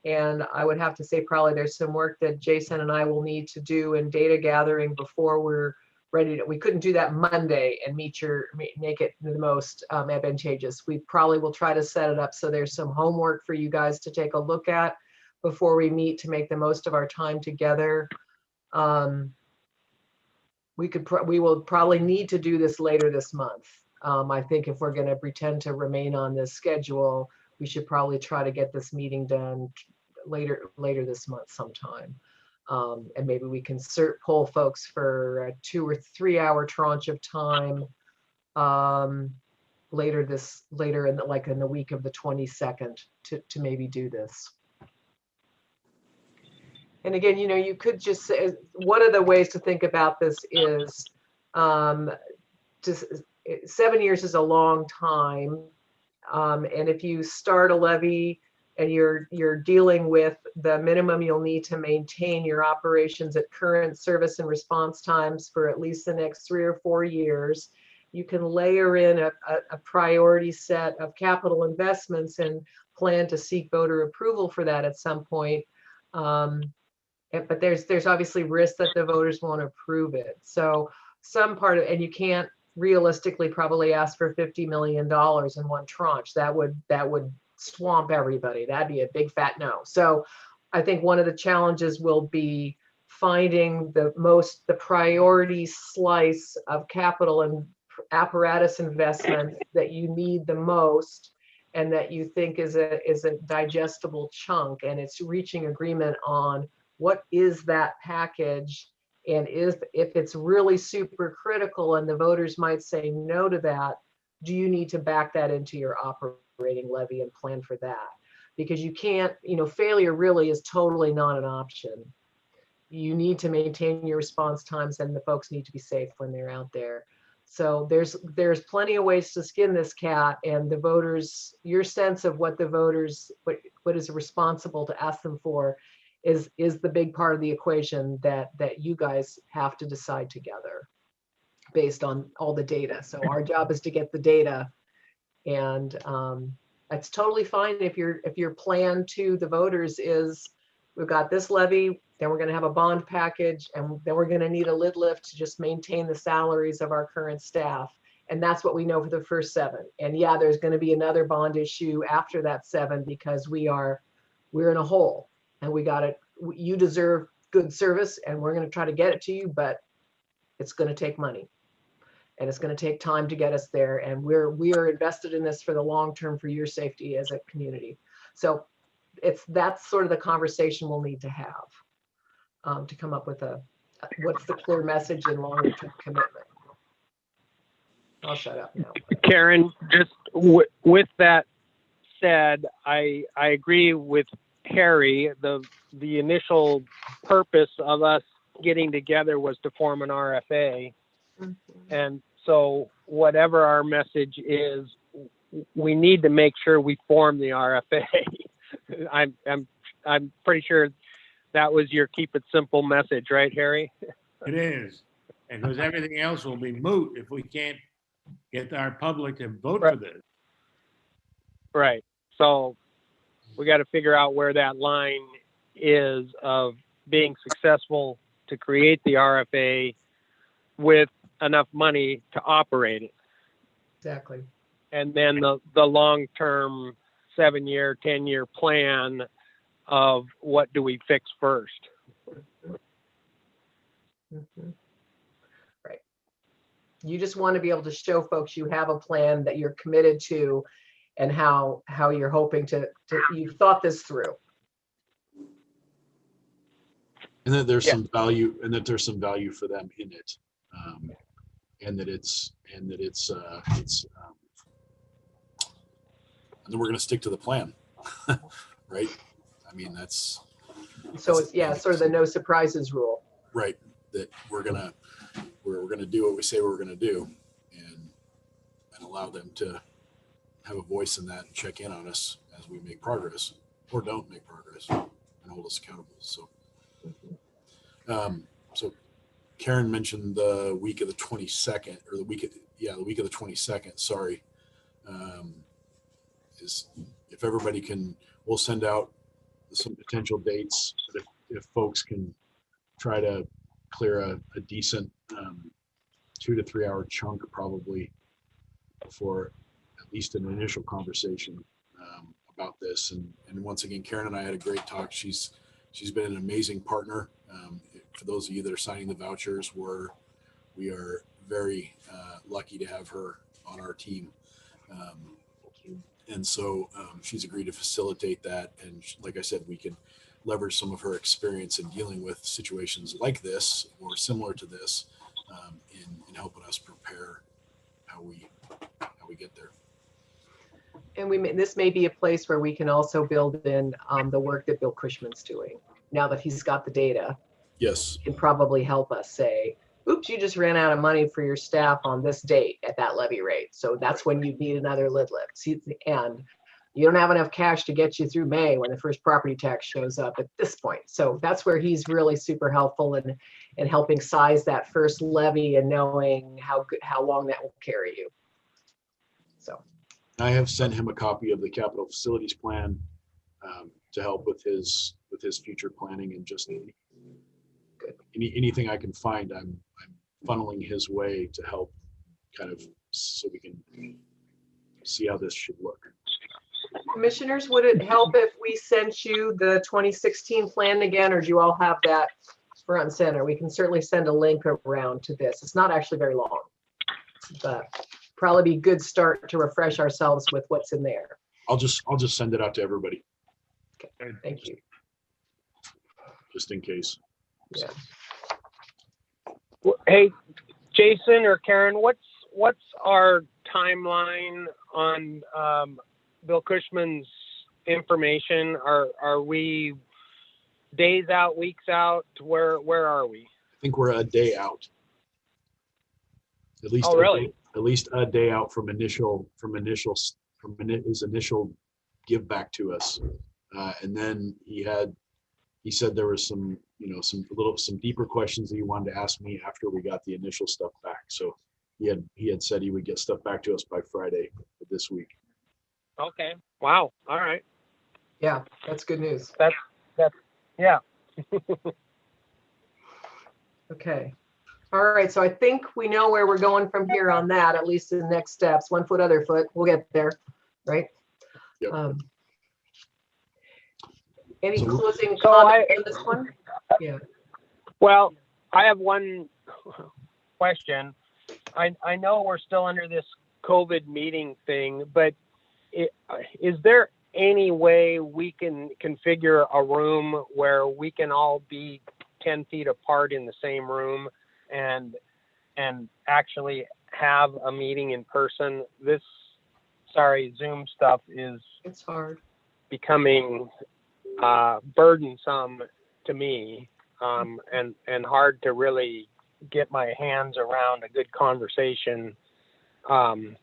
And I would have to say probably there's some work that Jason and I will need to do in data gathering before we're ready to, we couldn't do that Monday and make it the most advantageous. We probably will try to set it up so there's some homework for you guys to take a look at before we meet to make the most of our time together. We will probably need to do this later this month. I think if we're going to pretend to remain on this schedule, we should probably try to get this meeting done later this month sometime. And maybe we can poll folks for a 2 or 3 hour tranche of time later in the week of the 22nd to maybe do this. And again, you know, you could just say, one of the ways to think about this is 7 years is a long time. And if you start a levy and you're dealing with the minimum you'll need to maintain your operations at current service and response times for at least the next 3 or 4 years, you can layer in a priority set of capital investments and plan to seek voter approval for that at some point. But there's obviously risk that the voters won't approve it. So some part of, and you can't realistically probably ask for $50 million in one tranche. That would swamp everybody. That'd be a big fat no. So I think one of the challenges will be finding the priority slice of capital and apparatus investment that you need the most and that you think is a digestible chunk, and it's reaching agreement on what is that package. And if it's really super critical and the voters might say no to that, do you need to back that into your operating levy and plan for that? Because you can't, failure really is totally not an option. You need to maintain your response times and the folks need to be safe when they're out there. So there's plenty of ways to skin this cat, and the voters, your sense of what the voters, what is responsible to ask them for is the big part of the equation that you guys have to decide together based on all the data. So our job is to get the data, and it's totally fine if your plan to the voters is we've got this levy, then we're going to have a bond package, and then we're going to need a lid lift to just maintain the salaries of our current staff. And that's what we know for the first 7. And yeah, there's going to be another bond issue after that 7 because we're in a hole, and you deserve good service, and we're going to try to get it to you, but it's going to take money. And it's going to take time to get us there. And we are invested in this for the long term for your safety as a community. So that's sort of the conversation we'll need to have to come up with what's the clear message and longer term commitment. I'll shut up now. Karen, just with that said, I agree with Harry. The initial purpose of us getting together was to form an RFA. Mhm. And so whatever our message is, we need to make sure we form the RFA. I'm pretty sure that was your keep it simple message, right, Harry? It is. And because everything else will be moot if we can't get our public to vote for this. Right. So we got to figure out where that line is of being successful to create the RFA with enough money to operate it. Exactly. And then the long-term 7-year, 10-year plan of what do we fix first. Mhm. Right. You just want to be able to show folks you have a plan that you're committed to, and how you're hoping to you've thought this through. And that there's Yeah. some value, for them in it, and then we're going to stick to the plan, right? I mean, that's So it's sort of the no surprises rule. right. That we're gonna do what we say we're gonna do, and allow them to have a voice in that and check in on us as we make progress or don't make progress, and hold us accountable. So, so Karen mentioned the week of the 22nd, or the week of the 22nd. Sorry, is if everybody can, we'll send out some potential dates. But if folks can try to clear a decent 2 to 3 hour chunk, probably, for at least an initial conversation about this. And once again, Karen and I had a great talk. She's been an amazing partner. For those of you that are signing the vouchers, we are very lucky to have her on our team. And so she's agreed to facilitate that. And like I said, we can leverage some of her experience in dealing with situations like this or similar to this in helping us prepare how we get there. And this may be a place where we can also build in the work that Bill Cushman's doing. Now that he's got the data, Yes. can probably help us say, oops, you just ran out of money for your staff on this date at that levy rate. So that's when you need another lid lift. See, and you don't have enough cash to get you through May when the first property tax shows up at this point. So that's where he's really super helpful in helping size that first levy and knowing how long that will carry you. So I have sent him a copy of the capital facilities plan to help with his future planning, and just anything I can find, I'm funneling his way to help, kind of, so we can see how this should look. Commissioners, would it help if we sent you the 2016 plan again, or do you all have that front and center? We can certainly send a link around to this. It's not actually very long, but probably be a good start to refresh ourselves with what's in there. I'll just send it out to everybody. Okay, thank you. Just in case. Yeah. Hey, Jason or Karen, what's our timeline on Bill Cushman's information? Are we days out, weeks out? Where are we? I think we're a day out. At least. Oh, really? At least a day out from his initial give back to us, and then he had he said there was some, you know, some deeper questions that he wanted to ask me after we got the initial stuff back. So he had said he would get stuff back to us by Friday of this week. Okay. Wow. All right. Yeah, that's good news. Yeah. Okay. All right, so I think we know where we're going from here on that, at least in the next steps. 1 foot, other foot, we'll get there, right? Yep. Any So- closing So comments on this one? Yeah. Well, I have one question. I know we're still under this COVID meeting thing, but is there any way we can configure a room where we can all be 10 feet apart in the same room and actually have a meeting in person? This, Zoom stuff is It's hard. becoming burdensome to me, and hard to really get my hands around a good conversation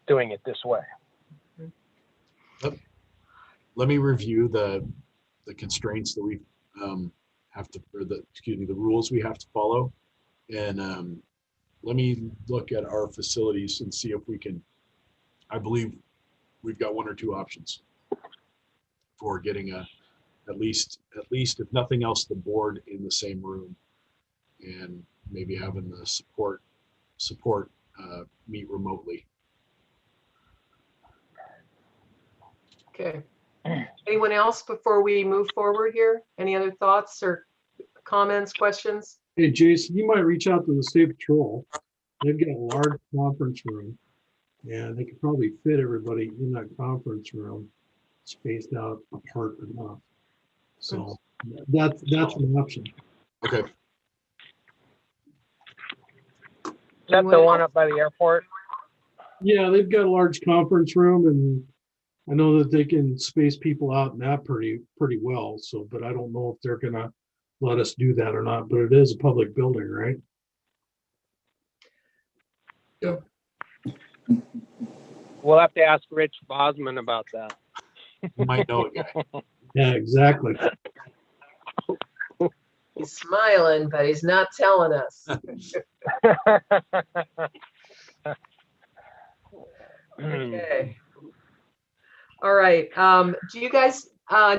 doing it this way. Let me review the constraints that we have to, or the rules we have to follow, and let me look at our facilities and see if we can. I believe we've got 1 or 2 options for getting at least if nothing else, the board in the same room, and maybe having the support meet remotely. Okay. Anyone else before we move forward here? Any other thoughts or comments, questions? Hey, Jason, you might reach out to the State Patrol. They've got a large conference room, and they could probably fit everybody in that conference room, spaced out apart enough. So that's an option. Okay. Is that the one up by the airport? Yeah, they've got a large conference room, and I know that they can space people out in that pretty well. So, but I don't know if they're gonna let us do that or not. But it is a public building, right? Yep. We'll have to ask Rich Bosman about that. You might know a guy. Yeah, exactly. He's smiling, but he's not telling us. Okay. All right. Do you guys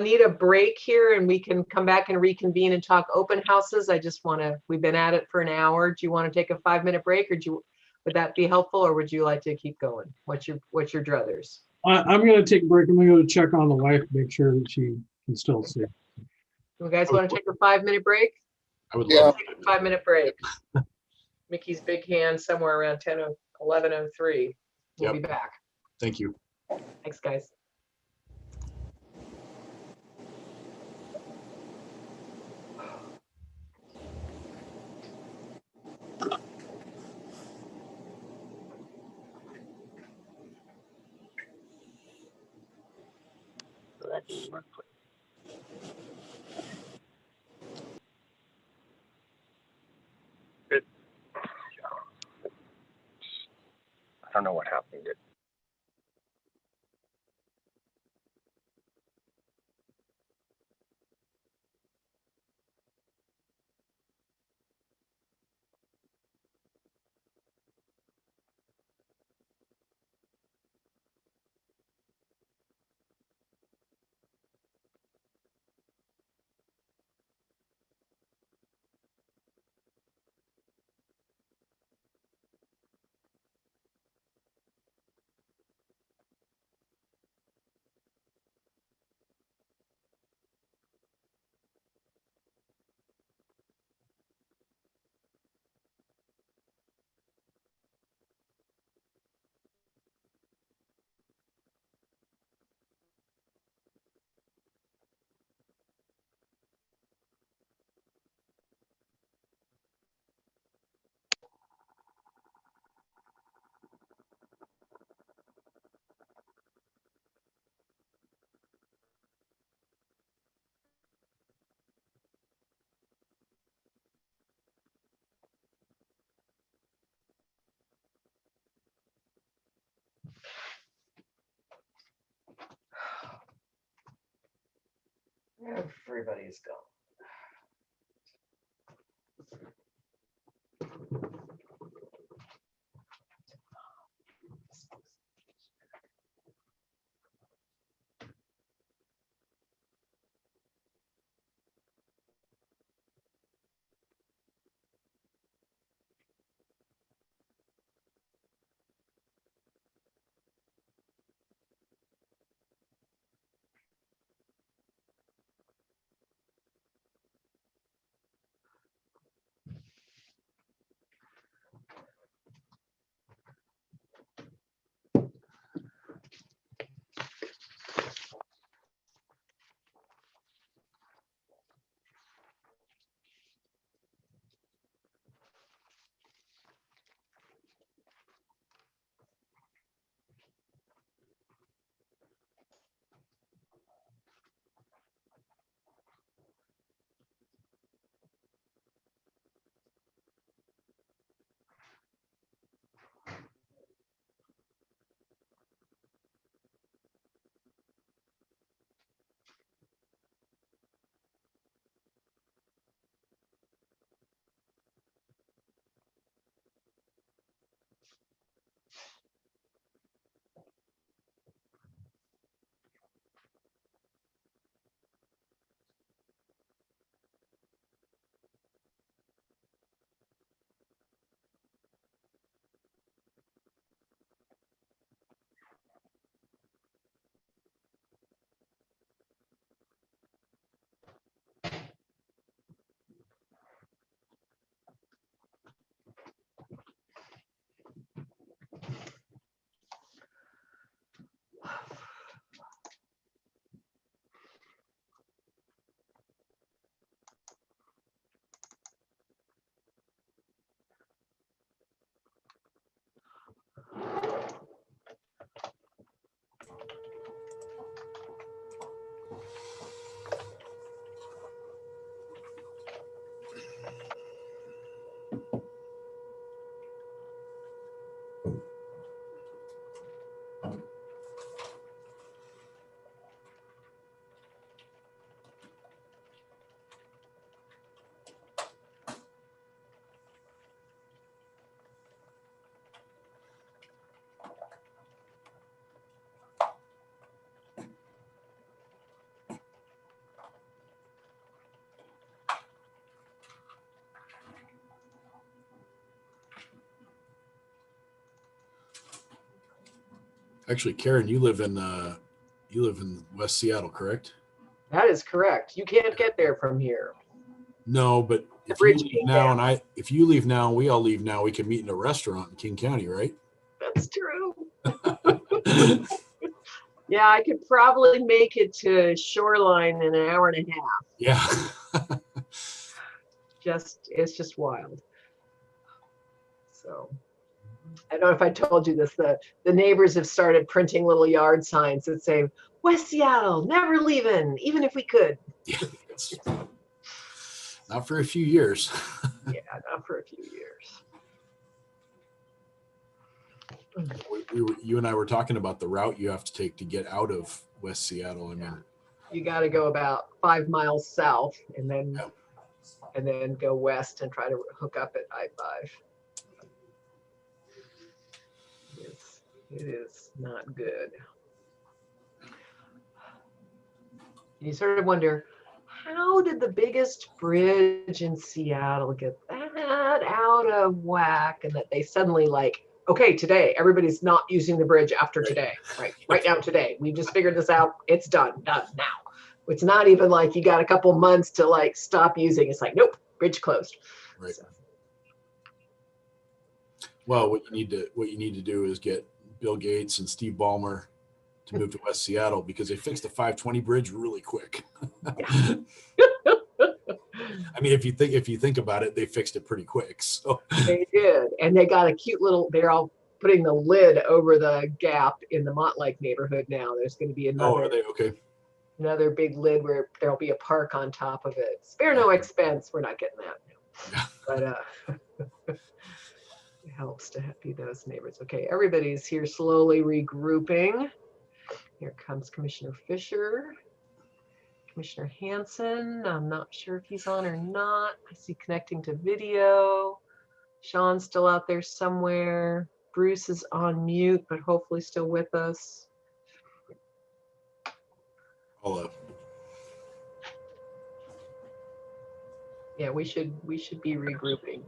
need a break here and we can come back and reconvene and talk open houses? I just want to, we've been at it for an hour. Do you want to take a 5-minute break, or would that be helpful, or would you like to keep going? What's your druthers? I'm going to take a break. I'm going to go check on the wife, make sure that she can still see. You guys want to take a 5-minute break? I would Yeah. love Take a 5-minute break. Mickey's big hand somewhere around 11:03. We'll be back. Thank you. Thanks, guys. That didn't work. I don't know what happened. Everybody's gone. Actually, Karen, you live in West Seattle, correct? That is correct. You can't get there from here. No, but The if you bridge leave came now down. if you leave now, we all leave now, we can meet in a restaurant in King County, right? That's true. Yeah, I could probably make it to Shoreline in an hour and a half. Yeah. It's just wild. So I don't know if I told you this, the neighbors have started printing little yard signs that say, West Seattle, never leaving, even if we could. Yeah. Not for a few years. Yeah, not for a few years. You and I were talking about the route you have to take to get out of West Seattle. I mean, You got to go about 5 miles south and then go west and try to hook up at I-5. It is not good. You sort of wonder, how did the biggest bridge in Seattle get that out of whack, and that they suddenly like, okay, today everybody's not using the bridge after today, right now today. We just figured this out. It's done now. It's not even like you got a couple months to like stop using. It's like, nope, bridge closed. right. So. Well, what you need to do is get Bill Gates and Steve Ballmer to move to West Seattle, because they fixed the 520 bridge really quick. I mean, if you think about it, they fixed it pretty quick. So They did, and they got a cute little. They're all putting the lid over the gap in the Montlake neighborhood now. There's going to be another. Oh, are they okay? Another big lid where there'll be a park on top of it. Spare no expense. We're not getting that. But it helps to be those neighbors. Okay, everybody's here slowly regrouping. Here comes Commissioner Fisher. Commissioner Hanson, I'm not sure if he's on or not. I see connecting to video. Sean's still out there somewhere. Bruce is on mute, but hopefully still with us. I'll, Yeah, we should be regrouping.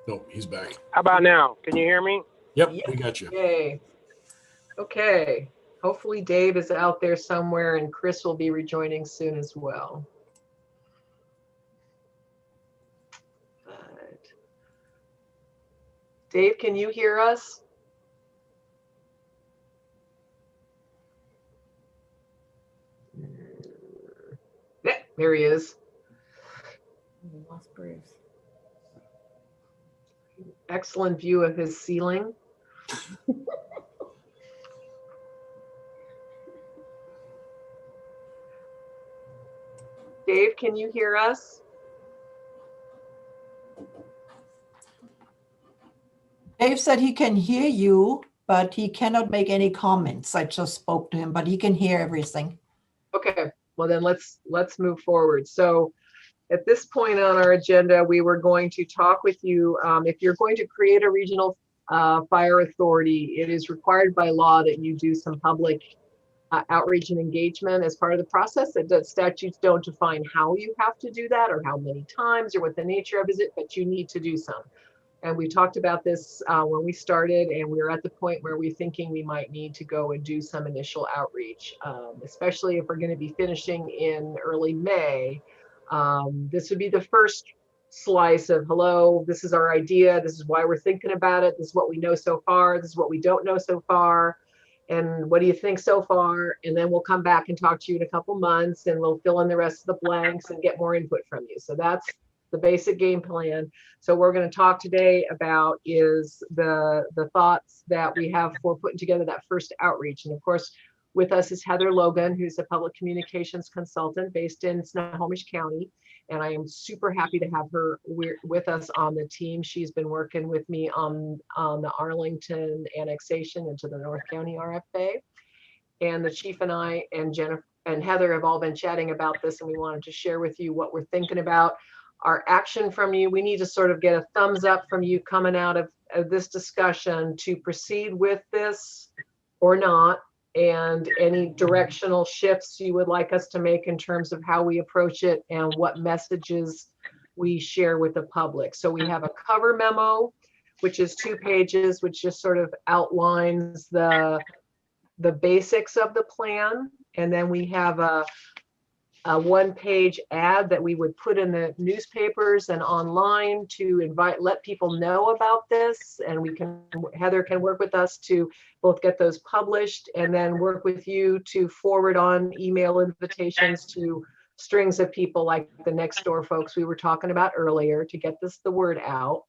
no, he's back. How about now? Can you hear me? Yep, we got you. Yay. Okay. Hopefully Dave is out there somewhere, and Chris will be rejoining soon as well. But Dave, can you hear us? Yeah, there he is. We lost Bruce. Excellent view of his ceiling. Dave, can you hear us? Dave said he can hear you, but he cannot make any comments. I just spoke to him, but he can hear everything. Okay, well then let's move forward. So at this point on our agenda, we were going to talk with you. If you're going to create a regional fire authority, it is required by law that you do some public outreach and engagement as part of the process. That statutes don't define how you have to do that or how many times or what the nature of it, but you need to do some. And we talked about this when we started, and we were at the point where we're thinking we might need to go and do some initial outreach, especially if we're going to be finishing in early May. This would be the first slice of, hello, this is our idea. This is why we're thinking about it. This is what we know so far. This is what we don't know so far. And what do you think so far? And then we'll come back and talk to you in a couple months, and we'll fill in the rest of the blanks and get more input from you. So that's the basic game plan. So we're going to talk today about is the thoughts that we have for putting together that first outreach. And of course, with us is Heather Logan, who's a public communications consultant based in Snohomish County. And I am super happy to have her with us on the team. She's been working with me on the Arlington annexation into the North County RFA. And the chief and I and Jennifer and Heather have all been chatting about this, and we wanted to share with you what we're thinking about. Our action from you, we need to sort of get a thumbs up from you coming out of this discussion to proceed with this or not, and any directional shifts you would like us to make in terms of how we approach it and what messages we share with the public. So we have a cover memo. which is 2 pages, which just sort of outlines the basics of the plan. And then we have a 1-page ad that we would put in the newspapers and online to let people know about this. And Heather can work with us to both get those published and then work with you to forward on email invitations to strings of people like the next door folks we were talking about earlier to get the word out.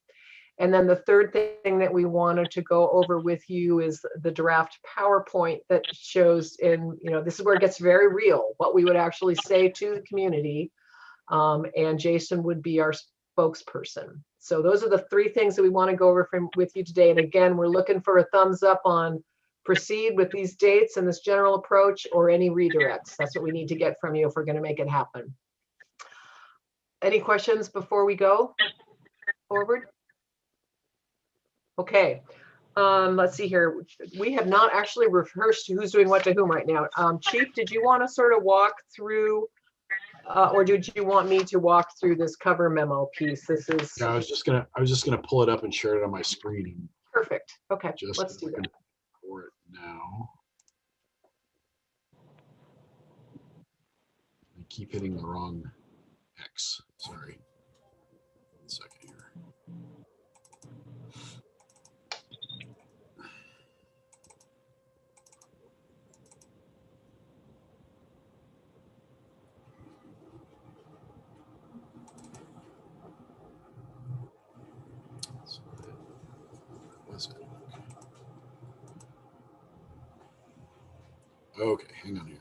And then the third thing that we wanted to go over with you is the draft PowerPoint that shows this is where it gets very real, what we would actually say to the community. And Jason would be our spokesperson. So those are the 3 things that we want to go over with you today. And again, we're looking for a thumbs up on proceed with these dates and this general approach, or any redirects. That's what we need to get from you if we're going to make it happen. Any questions before we go forward? Okay, let's see here. We have not actually rehearsed who's doing what to whom right now. Chief, did you want to sort of walk through, or did you want me to walk through this cover memo piece? This is. Yeah, I was just gonna pull it up and share it on my screen. Perfect. Okay, Just let's do that. for it now. I keep hitting the wrong X. Sorry. 1 second here. Was it? Okay, hang on here.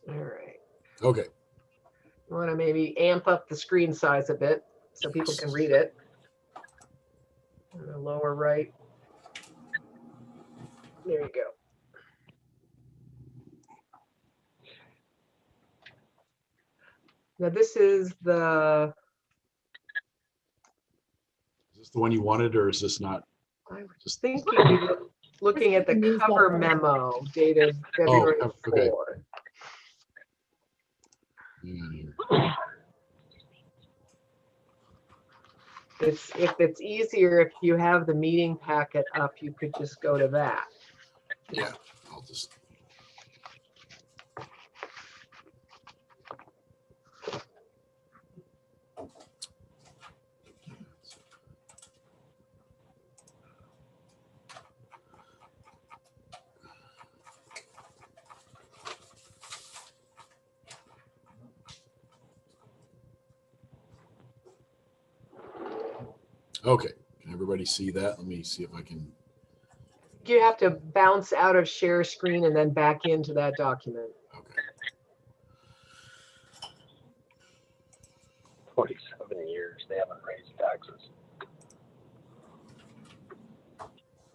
All right. Okay. You want to maybe amp up the screen size a bit so people can read it. In the lower right. There you go. Now this is the. Is this the one you wanted, or is this not? I was thinking we were looking at the cover memo dated February 4. Okay. Hang on here. If it's easier, if you have the meeting packet up, you could just go to that. Yeah, I'll just. Okay, can everybody see that? Let me see if I can. You have to bounce out of share screen and then back into that document. Okay. 47 years, they haven't raised taxes.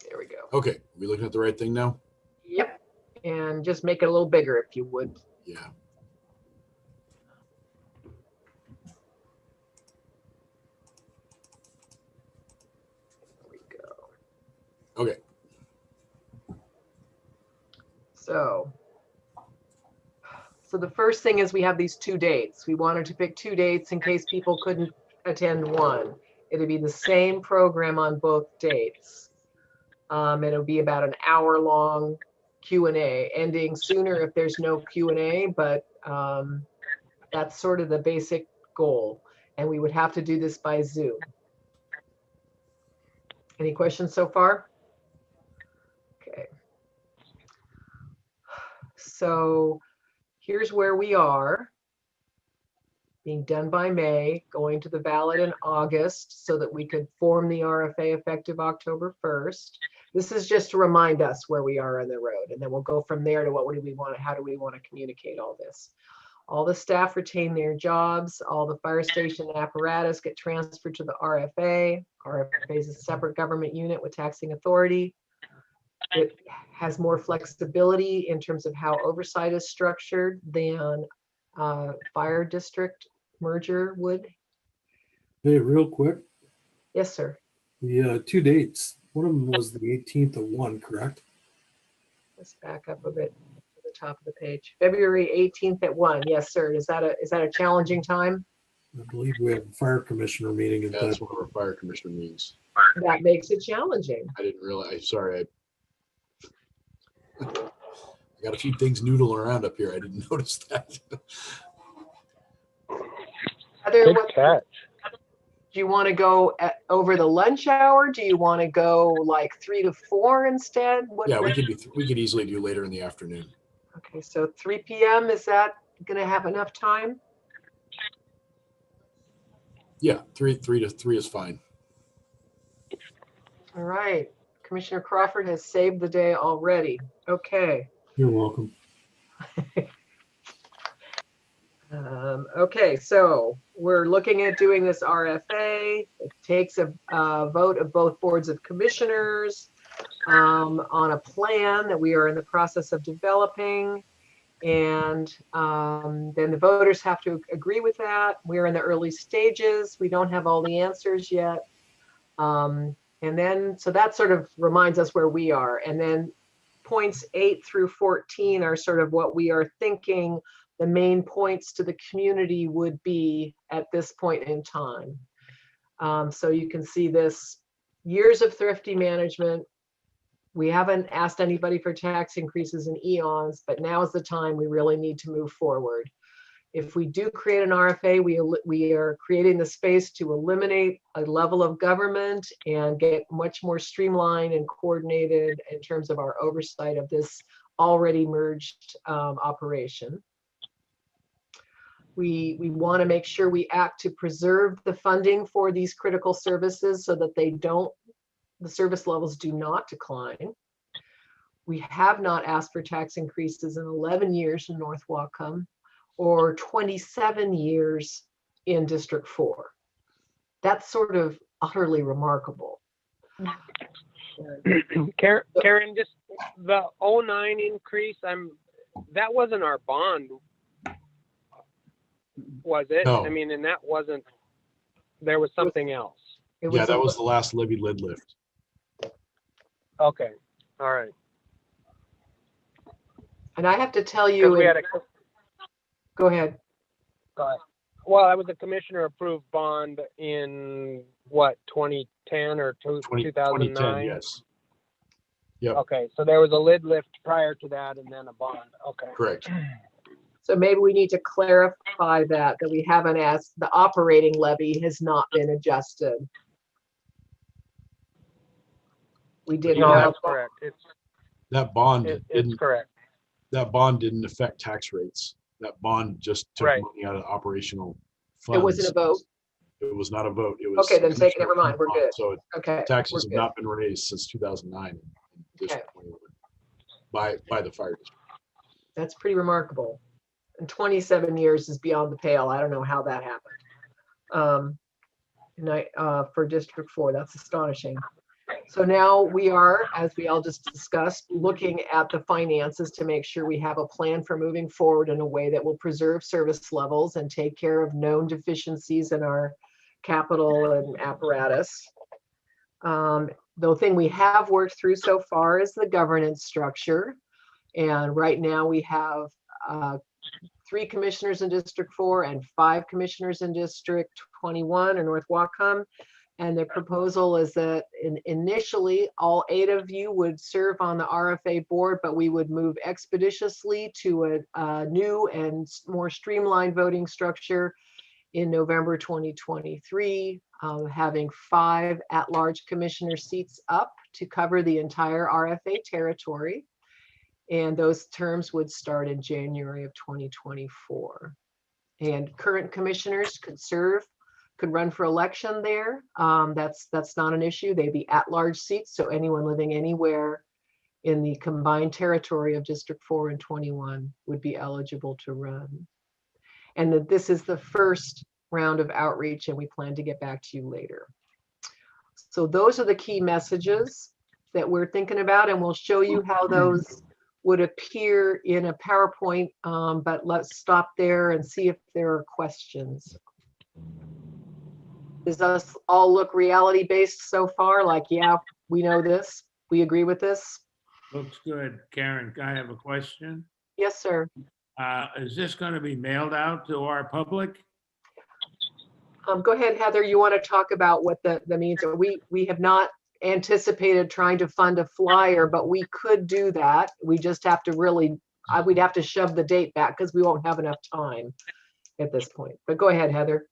There we go. Okay, are we looking at the right thing now? Yep. And just make it a little bigger if you would. Yeah. There we go. Okay. So the first thing is we have these 2 dates. We wanted to pick 2 dates in case people couldn't attend one. It'd be the same program on both dates. It'll be about an hour-long Q&A, ending sooner if there's no Q&A, but that's sort of the basic goal. And we would have to do this by Zoom. Any questions so far? Okay. So here's where we are. Being done by May, going to the ballot in August so that we could form the RFA effective October 1st. This is just to remind us where we are on the road, and then we'll go from there to what do we want, how do we want to communicate all this. All the staff retain their jobs, all the fire station apparatus get transferred to the RFA. RFA is a separate government unit with taxing authority. It has more flexibility in terms of how oversight is structured than fire district merger would. Hey, real quick, Yes, sir. the 2 dates. One of them was the 18th of 1, correct? Let's back up a bit to the top of the page. February 18th at 1. Yes, sir. Is that a challenging time? I believe we have a fire commissioner meeting at Yeah, that. that's one of our fire commissioner meetings. That makes it challenging. I didn't realize, sorry. I got a few things noodling around up here. I didn't notice that. Heather, Good what, catch. do you want to go over the lunch hour? Do you want to go like 3 to 4 instead? What, Yeah, we could easily do later in the afternoon. Okay, so 3 p.m. Is that going to have enough time? Yeah, 3 to 3 is fine. All right. Commissioner Crawford has saved the day already. Okay. You're welcome. Okay, so we're looking at doing this RFA. It takes a vote of both boards of commissioners on a plan that we are in the process of developing. And then the voters have to agree with that. We're in the early stages. We don't have all the answers yet. And then, so that sort of reminds us where we are. And then points 8 through 14 are sort of what we are thinking the main points to the community would be at this point in time. So you can see this: years of thrifty management. We haven't asked anybody for tax increases in eons, but now is the time we really need to move forward. If we do create an RFA, we are creating the space to eliminate a level of government and get much more streamlined and coordinated in terms of our oversight of this already merged operation. We want to make sure we act to preserve the funding for these critical services so that the service levels do not decline. We have not asked for tax increases in 11 years in North Whatcom or 27 years in District 4. That's sort of utterly remarkable. Karen, just the 09 increase, that wasn't our bond, was it? No. I mean, and that wasn't, there was something else. Yeah, that was the last levy lid lift. Okay, all right. And I have to tell you, We had go ahead. Well, that was a commissioner approved bond in what, 2010 or 2009? 2010, yes. Yep. Okay, so there was a lid lift prior to that and then a bond. Okay. Correct. So maybe we need to clarify that we haven't asked, the operating levy has not been adjusted. We did No, have that's correct. That bond It's correct. That bond didn't affect tax rates. That bond just took money out of operational funds. It wasn't a vote. It was not a vote. It was Okay, then never mind. We're good. So Okay. taxes have not been raised since 2009 in District 21 by the fire district. That's pretty remarkable. And 27 years is beyond the pale. I don't know how that happened. For District 4, that's astonishing. So now we are, as we all just discussed, looking at the finances to make sure we have a plan for moving forward in a way that will preserve service levels and take care of known deficiencies in our capital and apparatus. The thing we have worked through so far is the governance structure. And right now we have 3 commissioners in District 4 and 5 commissioners in District 21 or North Whatcom. And the proposal is that initially all 8 of you would serve on the RFA board, but we would move expeditiously to a new and more streamlined voting structure in November 2023, having 5 at-large commissioner seats up to cover the entire RFA territory. And those terms would start in January of 2024. And current commissioners could run for election there. That's not an issue. They'd be at-large seats, so anyone living anywhere in the combined territory of District 4 and 21 would be eligible to run. And that this is the first round of outreach, and we plan to get back to you later. So those are the key messages that we're thinking about, and we'll show you how those would appear in a PowerPoint, but let's stop there and see if there are questions. Does us all look reality-based so far? Like, yeah, we know this, we agree with this? Looks good. Karen, I have a question. Yes, sir. Is this going to be mailed out to our public? Go ahead, Heather. You want to talk about what the means are? We have not anticipated trying to fund a flyer, but we could do that. We just have to really, we'd have to shove the date back because we won't have enough time at this point. But go ahead, Heather.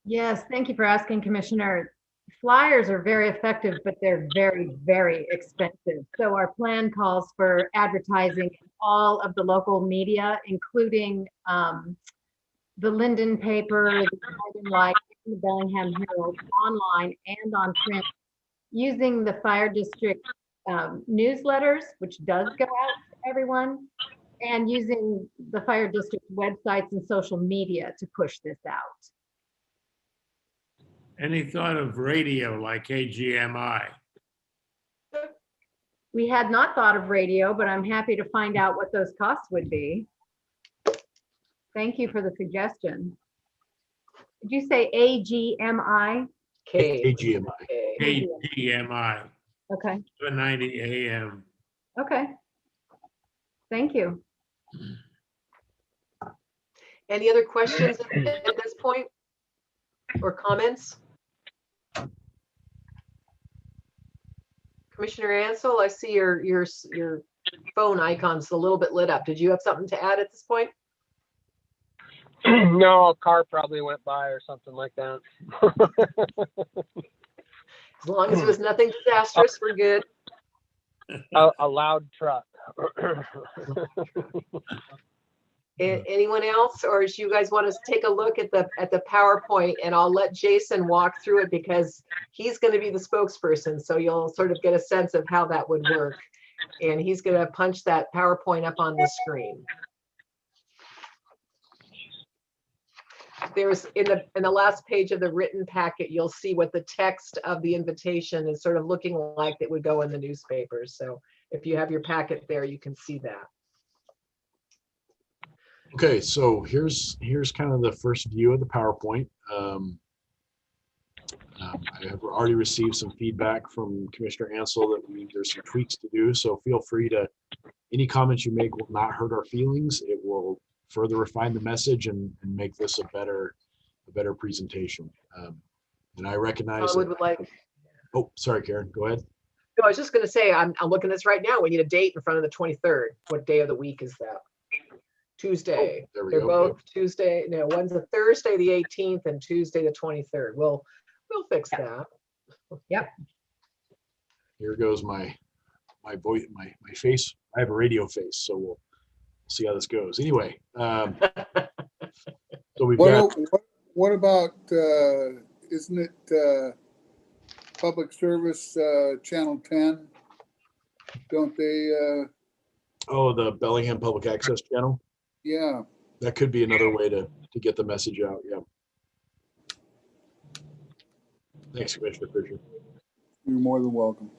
Yes, thank you for asking, Commissioner. Flyers are very effective, but they're very, very expensive. So our plan calls for advertising in all of the local media, including the Linden paper, the Northern Light, and the Bellingham Herald, online and on print, using the fire district newsletters, which does go out to everyone, and using the fire district websites and social media to push this out. Any thought of radio like AGMI? We had not thought of radio, but I'm happy to find out what those costs would be. Thank you for the suggestion. Did you say AGMI? AGMI. AGMI, Okay, 790 AM. okay. Thank you. Any other questions at this point or comments? Commissioner Ansel, I see your phone icon's a little bit lit up. Did you have something to add at this point? No, a car probably went by or something like that. As long as it was nothing disastrous, we're good. A loud truck. Anyone else, or do you guys want us to take a look at the PowerPoint, and I'll let Jason walk through it because he's going to be the spokesperson, so you'll sort of get a sense of how that would work, and he's going to punch that PowerPoint up on the screen. There's in the last page of the written packet, you'll see what the text of the invitation is sort of looking like that would go in the newspapers. So if you have your packet there, you can see that. Okay, so here's kind of the first view of the PowerPoint. I have already received some feedback from Commissioner Ansel that there's some tweaks to do. So feel free to, any comments you make will not hurt our feelings. It will further refine the message and make this a better presentation. And I recognize. Oh, sorry, Karen. Go ahead. No, I was just going to say, I'm looking at this right now. We need a date in front of the 23rd. What day of the week is that? Tuesday. There we They're go. both Okay. Tuesday. No, one's a Thursday, the 18th, and Tuesday, the 23rd. We'll fix that. Yep. Here goes my voice, my face. I have a radio face, so we'll see how this goes. Anyway, so we've got. What about, isn't it public service channel 10? Don't they? Oh, the Bellingham Public Access Channel. Yeah. That could be another way to get the message out. Yeah. Thanks, Commissioner Fisher. You're more than welcome.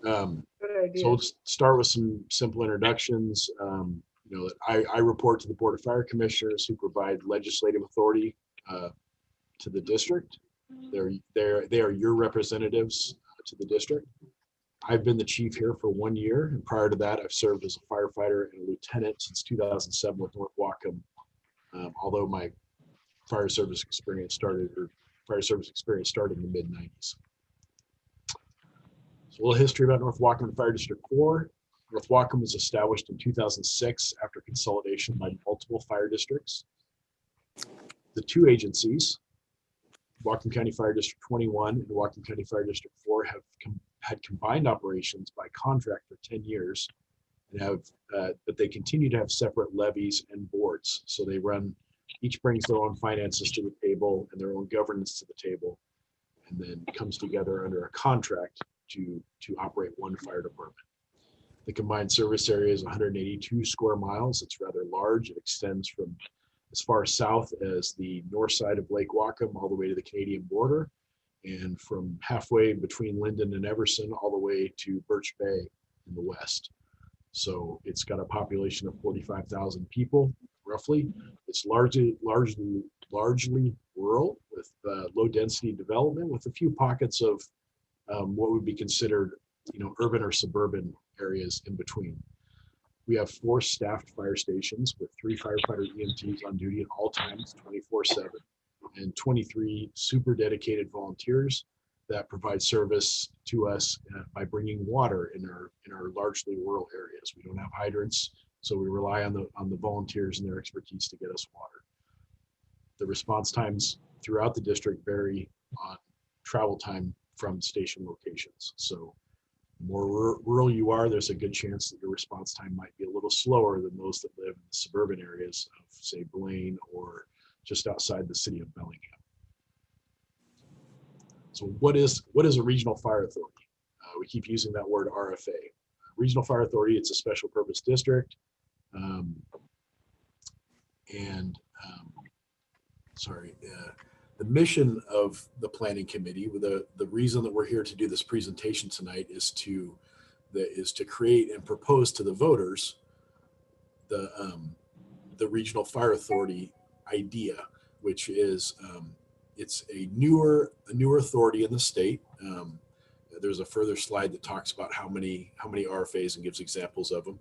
Good idea. So let's start with some simple introductions. You know, that I report to the Board of Fire Commissioners, who provide legislative authority to the district. They are your representatives to the district. I've been the chief here for 1 year, and prior to that, I've served as a firefighter and a lieutenant since 2007 with North Whatcom. Although my fire service experience started in the mid-90s. So a little history about North Whatcom Fire District 4. North Whatcom was established in 2006 after consolidation by multiple fire districts. The two agencies, Whatcom County Fire District 21 and Whatcom County Fire District 4, have had combined operations by contract for 10 years, and but they continue to have separate levies and boards. So they each brings their own finances to the table and their own governance to the table, and then comes together under a contract to operate one fire department. The combined service area is 182 square miles. It's rather large. It extends from as far south as the north side of Lake Whatcom all the way to the Canadian border, and from halfway between Linden and Everson all the way to Birch Bay in the west. So it's got a population of 45,000 people, roughly. It's largely rural with low density development, with a few pockets of what would be considered, urban or suburban areas in between. We have 4 staffed fire stations with 3 firefighter EMTs on duty at all times, 24/7, and 23 super dedicated volunteers that provide service to us by bringing water in our largely rural areas. We don't have hydrants, so we rely on the volunteers and their expertise to get us water. The response times throughout the district vary on travel time from station locations. So the more rural you are, there's a good chance that your response time might be a little slower than those that live in the suburban areas of, say, Blaine or just outside the city of Bellingham. So what is a regional fire authority? We keep using that word RFA. Regional Fire Authority, it's a special purpose district. The mission of the planning committee, the reason that we're here to do this presentation tonight is to create and propose to the voters the regional fire authority idea, which is it's a newer authority in the state. There's a further slide that talks about how many RFAs and gives examples of them.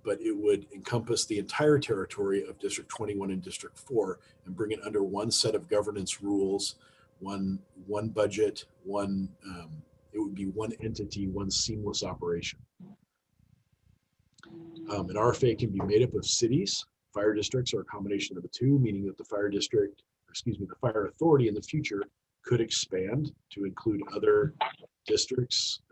But it would encompass the entire territory of District 21 and District 4 and bring it under one set of governance rules, one budget, it would be one entity, one seamless operation. An RFA can be made up of cities. Fire districts are a combination of the two, meaning that the fire authority in the future could expand to include other districts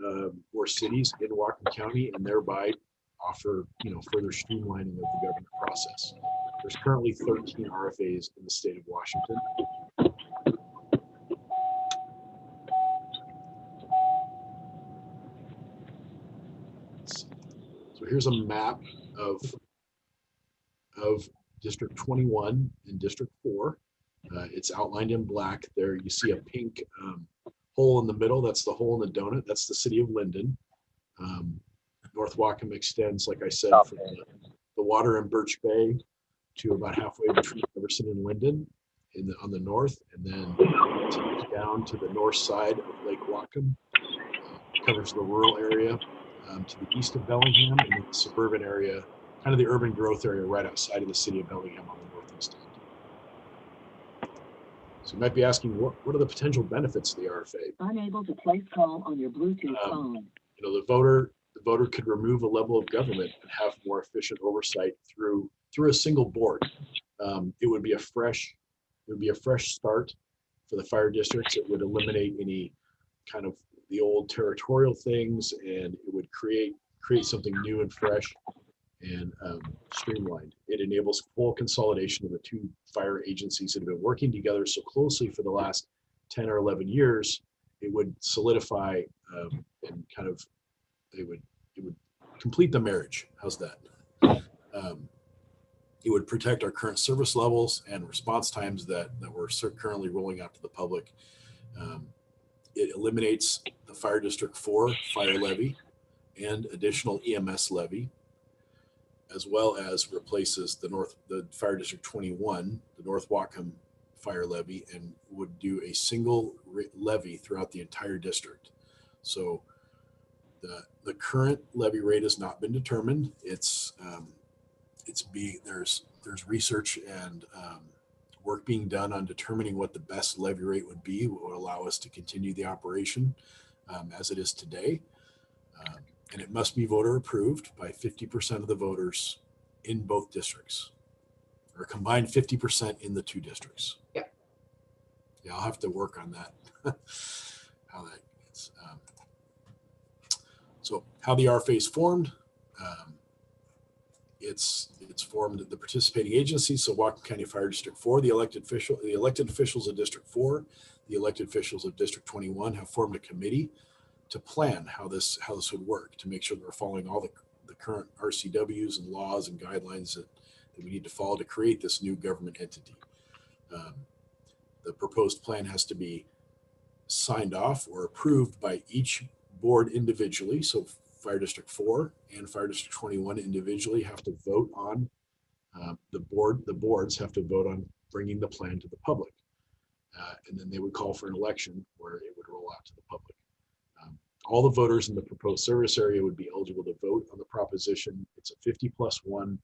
or cities in Whatcom County, and thereby offer further streamlining of the government process. There's currently 13 RFAs in the state of Washington. So here's a map of District 21 and District 4. It's outlined in black there. You see a pink hole in the middle. That's the hole in the donut. That's the city of Linden. North Whatcom extends, like I said, from the water in Birch Bay to about halfway between Everson and Linden on the north, and then down to the north side of Lake Whatcom. Covers the rural area to the east of Bellingham, and then the suburban area, kind of the urban growth area right outside of the city of Bellingham on the northeast end. So you might be asking, what are the potential benefits of the RFA? Unable to place call on your Bluetooth phone. The voter could remove a level of government and have more efficient oversight through a single board. It would be a fresh start for the fire districts. It would eliminate any kind of the old territorial things, and it would create something new and fresh and streamlined. It enables full consolidation of the two fire agencies that have been working together so closely for the last 10 or 11 years. It would solidify and kind of it would complete the marriage. How's that? It would protect our current service levels and response times that we're currently rolling out to the public. It eliminates the Fire District 4 fire levy and additional EMS levy, as well as replaces the Fire District 21, the North Whatcom fire levy, and would do a single levy throughout the entire district. So the current levy rate has not been determined. There's research and work being done on determining what the best levy rate would be, what would allow us to continue the operation as it is today. And it must be voter approved by 50% of the voters in both districts, or combined 50% in the two districts. Yeah. Yeah, I'll have to work on that. How that gets. So how the RFA is formed. It's formed the participating agencies. So Whatcom County Fire District 4, the elected officials of District 4, the elected officials of District 21 have formed a committee to plan how this would work, to make sure that we're following all the current RCWs and laws and guidelines that we need to follow to create this new government entity. The proposed plan has to be signed off or approved by each board individually. So Fire District 4 and Fire District 21 individually have to vote on the boards have to vote on bringing the plan to the public. And then they would call for an election where it would roll out to the public. All the voters in the proposed service area would be eligible to vote on the proposition. It's a 50+1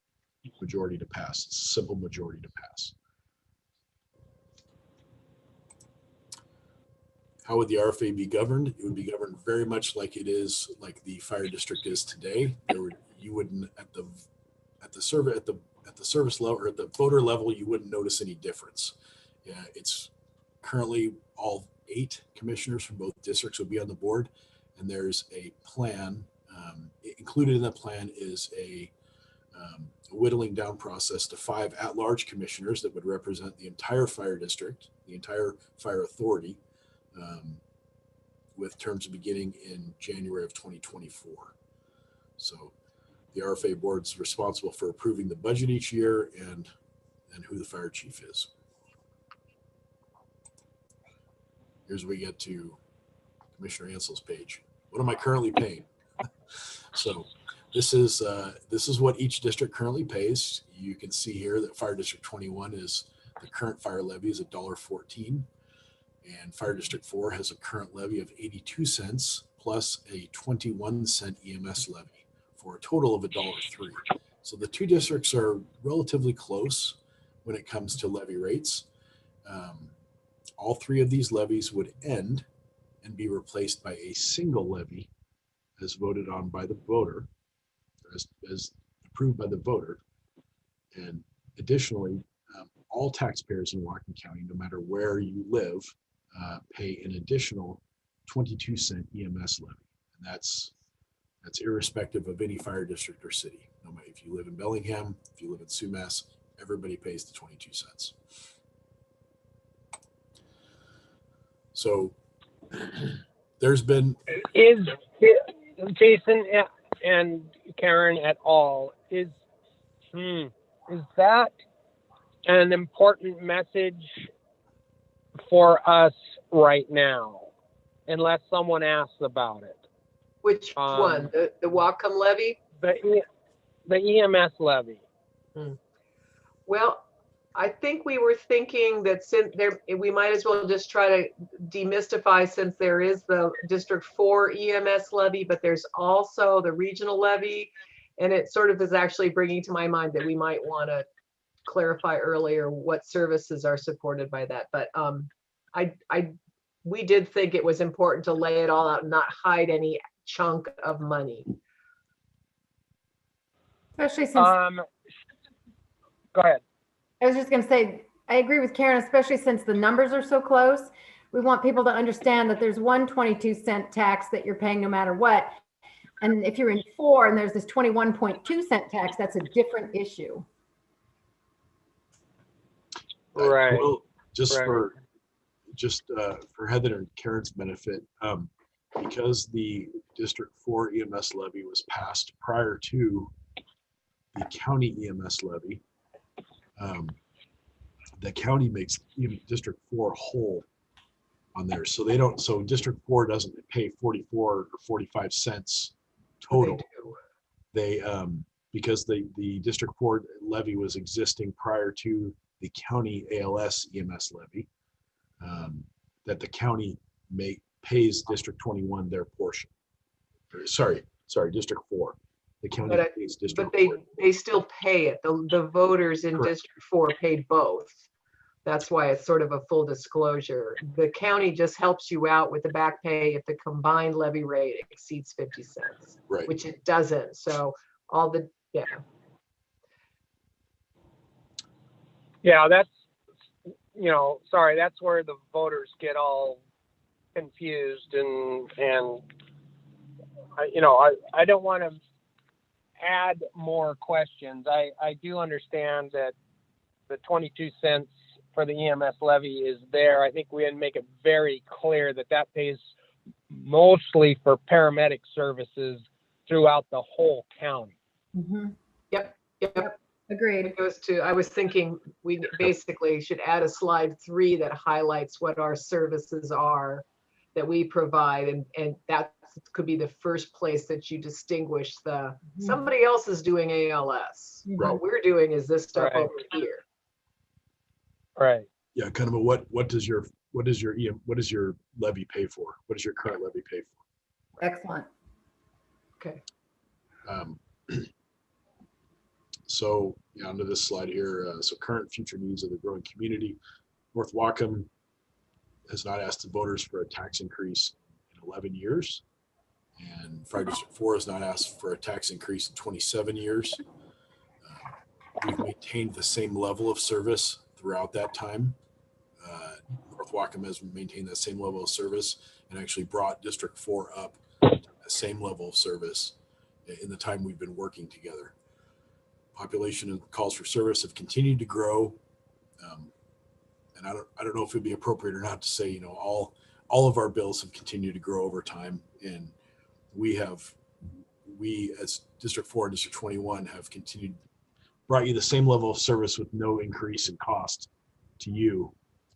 majority to pass. It's a simple majority to pass. How would the RFA be governed? It would be governed very much like it is, like the fire district is today. You wouldn't at the service level or at the voter level, you wouldn't notice any difference. Yeah, it's currently all 8 commissioners from both districts will be on the board, and there's a plan. Included in the plan is a whittling down process to 5 at-large commissioners that would represent the entire fire district, the entire fire authority, with terms beginning in January of 2024. So the RFA board's responsible for approving the budget each year and who the fire chief is. Here's where we get to Commissioner Ansell's page. What am I currently paying? So this is what each district currently pays. You can see here that Fire District 21 is the current fire levy is $1.14, and Fire District 4 has a current levy of 82 cents plus a 21-cent EMS levy for a total of $1.03. So the 2 districts are relatively close when it comes to levy rates. All 3 of these levies would end and be replaced by a single levy as voted on by the voter, as approved by the voter. And additionally, all taxpayers in Whatcom County, no matter where you live, pay an additional 22-cent EMS levy. And that's irrespective of any fire district or city. No matter if you live in Bellingham, if you live in Sumas, everybody pays the 22 cents. So there's been Jason and Karen et al. Is that an important message for us right now? Unless someone asks about it. Which one? The Whatcom levy? The EMS levy. Well, I think we were thinking that since we might as well just try to demystify, since there is the District 4 EMS levy, but there's also the regional levy. And it sort of is actually bringing to my mind that we might want to clarify earlier what services are supported by that. But we did think it was important to lay it all out and not hide any chunk of money. Especially since, go ahead. I was just going to say, I agree with Karen, especially since the numbers are so close. We want people to understand that there's one 22-cent tax that you're paying no matter what. And if you're in 4 and there's this 21.2-cent tax, that's a different issue. Right. Well, just right. for Heather and Karen's benefit, because the District 4 EMS levy was passed prior to the county EMS levy, the county makes even District 4 whole on there. So they don't, so District 4 doesn't pay 44 or 45 cents total. They because the District 4 levy was existing prior to the county ALS EMS levy, that the county pays District 21 their portion. Sorry, District 4. The county pays District 4. But they still pay it. The voters in Correct. District 4 paid both. That's why it's sort of a full disclosure. The county just helps you out with the back pay if the combined levy rate exceeds 50 cents, Right. which it doesn't. So all the, yeah. Yeah, that's, sorry, that's where the voters get all confused and I don't want to add more questions. I do understand that the 22 cents for the EMS levy is there. I think we had to make it very clear that pays mostly for paramedic services throughout the whole county. Mm-hmm. Yep. Agreed. It goes to, I was thinking we basically should add a slide 3 that highlights what our services are that we provide, and that could be the first place that you distinguish somebody else is doing ALS. Mhm. What we're doing is this stuff Right. over here. Right. Yeah, kind of a what does your levy pay for? What does your current levy pay for? Excellent. Okay. So yeah, onto this slide here. So current future needs of the growing community. North Wacom has not asked the voters for a tax increase in 11 years. And Fire District 4 has not asked for a tax increase in 27 years. We've maintained the same level of service throughout that time. North Wacom has maintained that same level of service and actually brought District 4 up to the same level of service in the time we've been working together. Population and calls for service have continued to grow. And I don't know if it'd be appropriate or not to say, you know, all of our bills have continued to grow over time. And we as District 4 and District 21 have brought you the same level of service with no increase in cost to you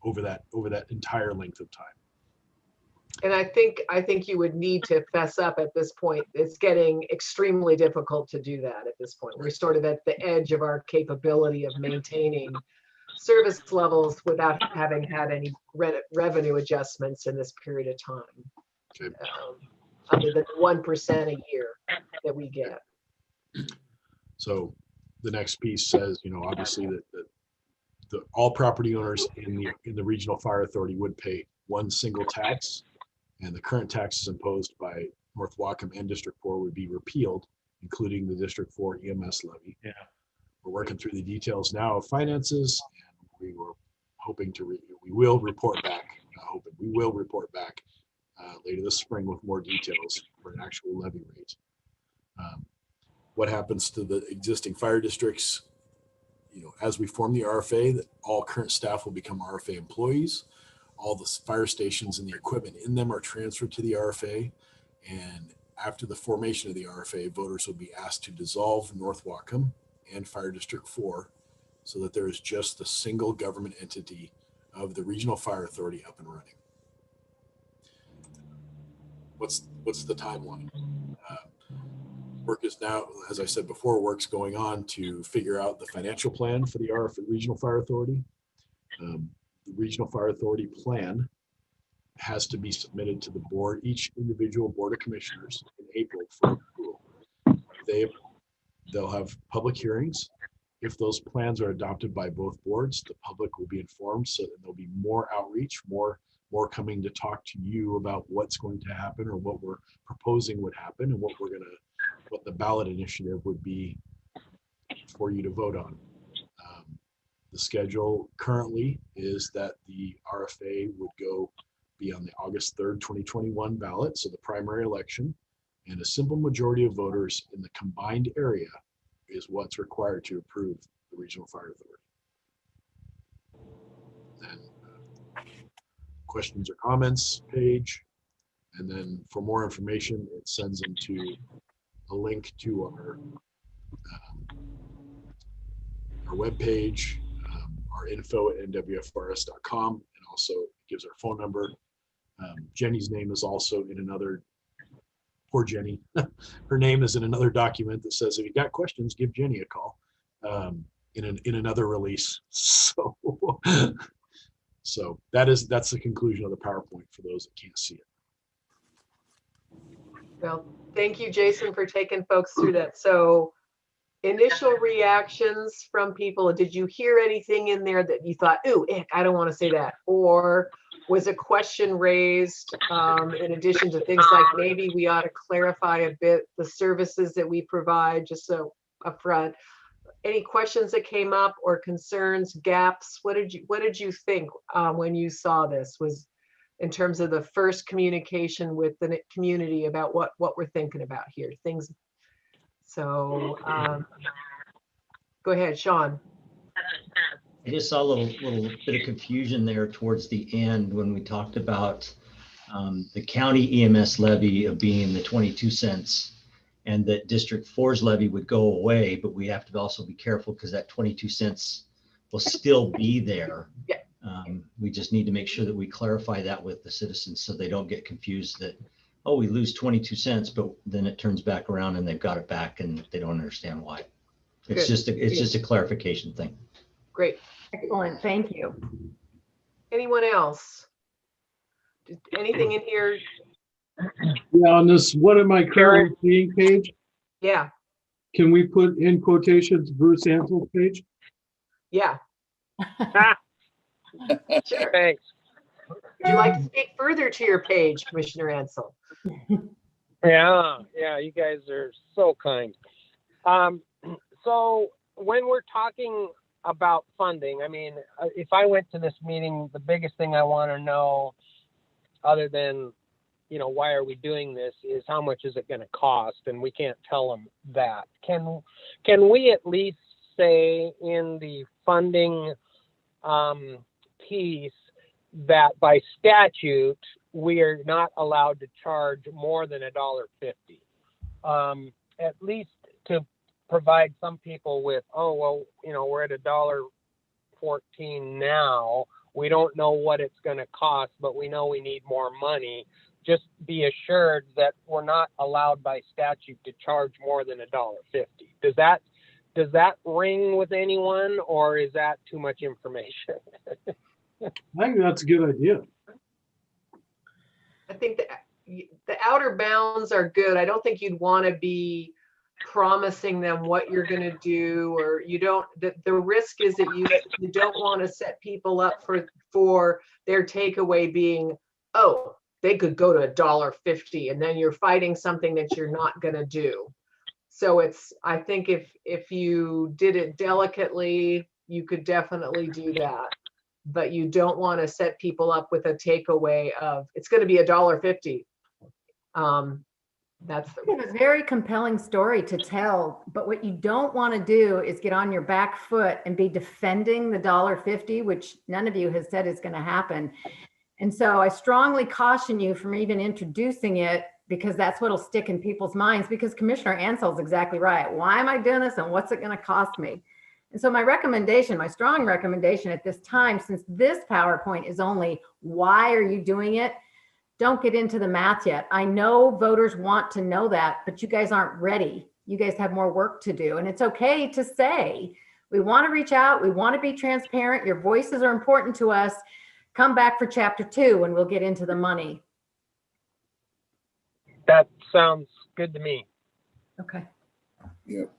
over that entire length of time. And I think you would need to fess up at this point. It's getting extremely difficult to do that at this point. We're sort of at the edge of our capability of maintaining service levels without having had any revenue adjustments in this period of time. Okay. Other than 1% a year that we get. So the next piece says, you know, obviously that all property owners in the Regional Fire Authority would pay one single tax, and the current taxes imposed by North Wacom and District 4 would be repealed, including the District 4 EMS levy. Yeah. We're working through the details now of finances, and we were hoping we will report back later this spring with more details for an actual levy rate. What happens to the existing fire districts? You know, as we form the RFA, that all current staff will become RFA employees. All the fire stations and the equipment in them are transferred to the RFA. And after the formation of the RFA, voters will be asked to dissolve North Wacom and Fire District 4 so that there is just a single government entity of the Regional Fire Authority up and running. What's the timeline? Work is now, as I said before, work's going on to figure out the financial plan for the Regional Fire Authority. The Regional Fire Authority plan has to be submitted to the board, each individual board of commissioners in April for approval. They'll have public hearings. If those plans are adopted by both boards, the public will be informed, so that there'll be more outreach, more coming to talk to you about what's going to happen or what we're proposing would happen and what the ballot initiative would be for you to vote on. The schedule currently is that the RFA would be on the August 3rd, 2021 ballot, so the primary election, and a simple majority of voters in the combined area is what's required to approve the Regional Fire Authority. Then questions or comments page, and then for more information, it sends them to a link to our webpage, our info@nwfrs.com, and also gives our phone number. Jenny's name is also in another, poor Jenny, her name is in another document that says, if you got questions, give Jenny a call, in another release. So that's the conclusion of the PowerPoint for those that can't see it. Well, thank you, Jason, for taking folks through that. So initial reactions from people, did you hear anything in there that you thought, ooh, I don't want to say that? Or was a question raised in addition to things like maybe we ought to clarify a bit the services that we provide, just so upfront? Any questions that came up or concerns, gaps? What did you think when you saw this? Was in terms of the first communication with the community about what we're thinking about here, things. So go ahead, Sean. I just saw a little bit of confusion there towards the end when we talked about the county EMS levy of being the 22 cents and that District 4's levy would go away, but we have to also be careful because that 22 cents will still be there. Yeah. We just need to make sure that we clarify that with the citizens so they don't get confused that, oh, we lose 22 cents, but then it turns back around and they've got it back and they don't understand why. It's just a clarification thing. Great. Excellent. Thank you. Anyone else? Anything in here Yeah, on this, what am I currently seeing page? Yeah, Can we put in quotations Bruce Ansel's page? yeah. Sure. Thanks. Would you like to speak further to your page, Commissioner Ansel? Yeah, you guys are so kind. So when we're talking about funding, I mean, if I went to this meeting, the biggest thing I want to know, other than, you know, why are we doing this, is how much is it going to cost? And we can't tell them that. Can we at least say in the funding piece that by statute, we are not allowed to charge more than $1.50, at least to provide some people with, oh, well, you know, we're at $1.14 now. We don't know what it's going to cost, but we know we need more money. Just be assured that we're not allowed by statute to charge more than $1.50. Does that ring with anyone, or is that too much information? I think that's a good idea. I think the outer bounds are good. I don't think you'd want to be promising them what you're going to do, or you don't, the risk is that you don't want to set people up for their takeaway being, oh, they could go to $1.50, and then you're fighting something that you're not going to do. So I think if you did it delicately, you could definitely do that. But you don't want to set people up with a takeaway of it's going to be $1.50. That's a very compelling story to tell, but what you don't want to do is get on your back foot and be defending the $1.50, which none of you has said is going to happen. And so I strongly caution you from even introducing it, because that's what'll stick in people's minds, because Commissioner Ansel's exactly right. Why am I doing this, and what's it going to cost me? And so my recommendation, my strong recommendation at this time, since this PowerPoint is only why are you doing it, don't get into the math yet. I know voters want to know that, but you guys aren't ready. You guys have more work to do. And it's okay to say, we want to reach out. We want to be transparent. Your voices are important to us. Come back for chapter 2 and we'll get into the money. That sounds good to me. Okay. Yep.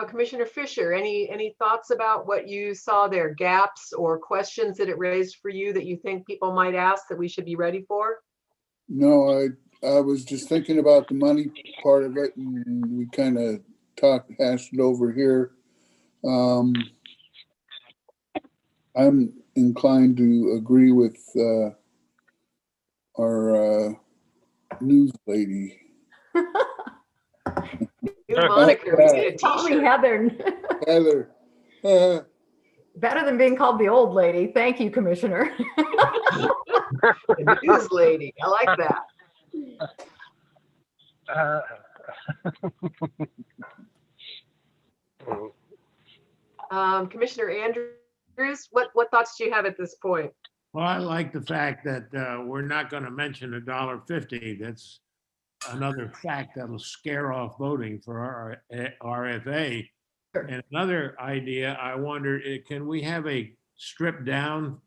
Commissioner Fisher, any thoughts about what you saw there, gaps or questions that it raised for you that you think people might ask that we should be ready for? No, I was just thinking about the money part of it, and we kind of hashed it over here. I'm inclined to agree with our news lady. New moniker, we need a Call me t-shirt. Heather. Heather. Better than being called the old lady. Thank you, Commissioner. The news lady, I like that. Commissioner Andrews, what thoughts do you have at this point? Well, I like the fact that we're not going to mention $1.50. That's another fact that'll scare off voting for our RFA. Sure. And another idea, I wonder, can we have a stripped down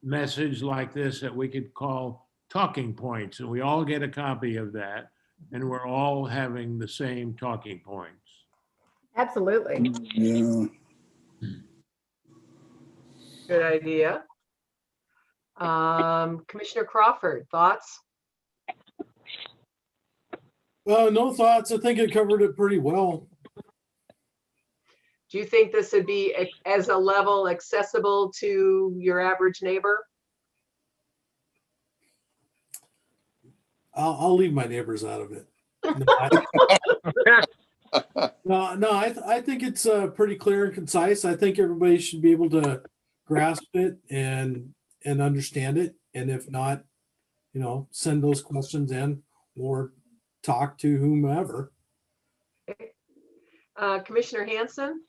message like this that we could call talking points, and we all get a copy of that, and we're all having the same talking points? Absolutely. Yeah. Good idea. Commissioner Crawford, thoughts? No thoughts. I think I covered it pretty well. Do you think this would be as a level accessible to your average neighbor? I'll leave my neighbors out of it. I think it's pretty clear and concise. I think everybody should be able to grasp it and understand it. And if not, send those questions in or talk to whomever. Commissioner Hanson?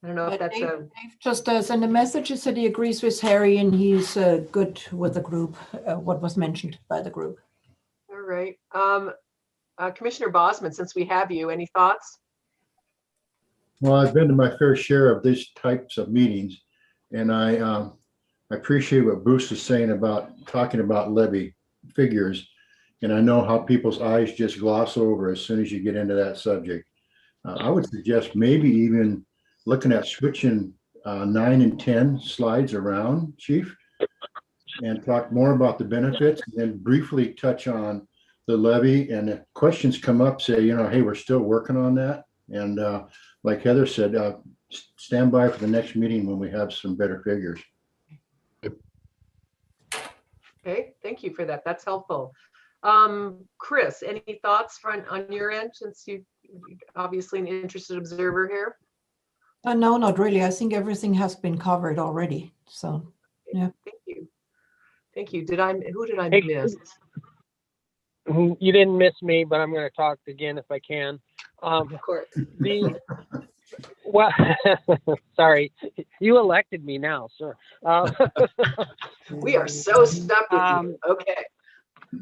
I don't know if that's Dave just sent a message. He said he agrees with Harry and he's good with the group, what was mentioned by the group. All right. Commissioner Bosman, since we have you, any thoughts? Well, I've been to my fair share of these types of meetings, and I I appreciate what Bruce is saying about talking about levy figures. And I know how people's eyes just gloss over as soon as you get into that subject. I would suggest maybe even looking at switching 9 and 10 slides around, Chief, and talk more about the benefits, and then briefly touch on the levy. And if questions come up, say, you know, hey, we're still working on that. And like Heather said, stand by for the next meeting when we have some better figures. Okay, thank you for that. That's helpful. Chris, any thoughts on your end, since you're obviously an interested observer here? No, not really. I think everything has been covered already. So, yeah. Thank you. Thank you. Who did I Hey, miss? You didn't miss me, but I'm going to talk again if I can. Of course. Well, sorry, you elected me now, sir. We are so stuck with you. Okay.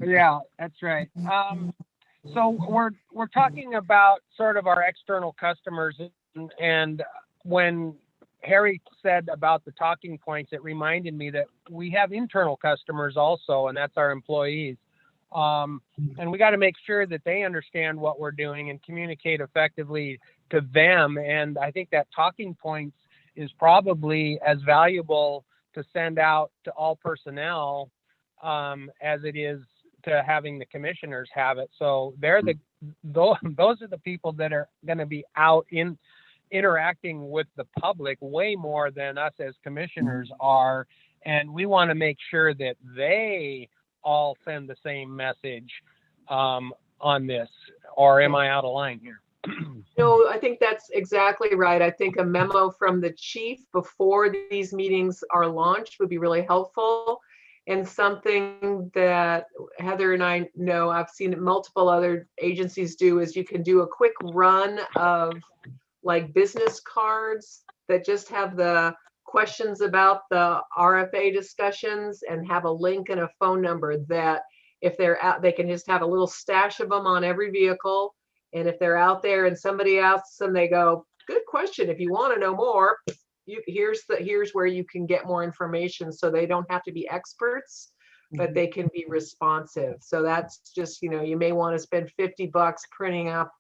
Yeah, that's right. So we're talking about sort of our external customers, and when Harry said about the talking points, it reminded me that we have internal customers also, and that's our employees. And we got to make sure that they understand what we're doing and communicate effectively to them. And I think that talking points is probably as valuable to send out to all personnel as it is to having the commissioners have it. So those are the people that are going to be out interacting with the public way more than us as commissioners are. And we want to make sure that they all send the same message on this. Or am I out of line here? No, I think that's exactly right. I think a memo from the chief before these meetings are launched would be really helpful. And something that Heather and I know, I've seen multiple other agencies do, is you can do a quick run of like business cards that just have the questions about the RFA discussions and have a link and a phone number that if they're out, they can just have a little stash of them on every vehicle. And if they're out there and somebody asks them, they go, good question. If you want to know more, here's where you can get more information. So they don't have to be experts, but they can be responsive. So that's just, you may want to spend $50 printing up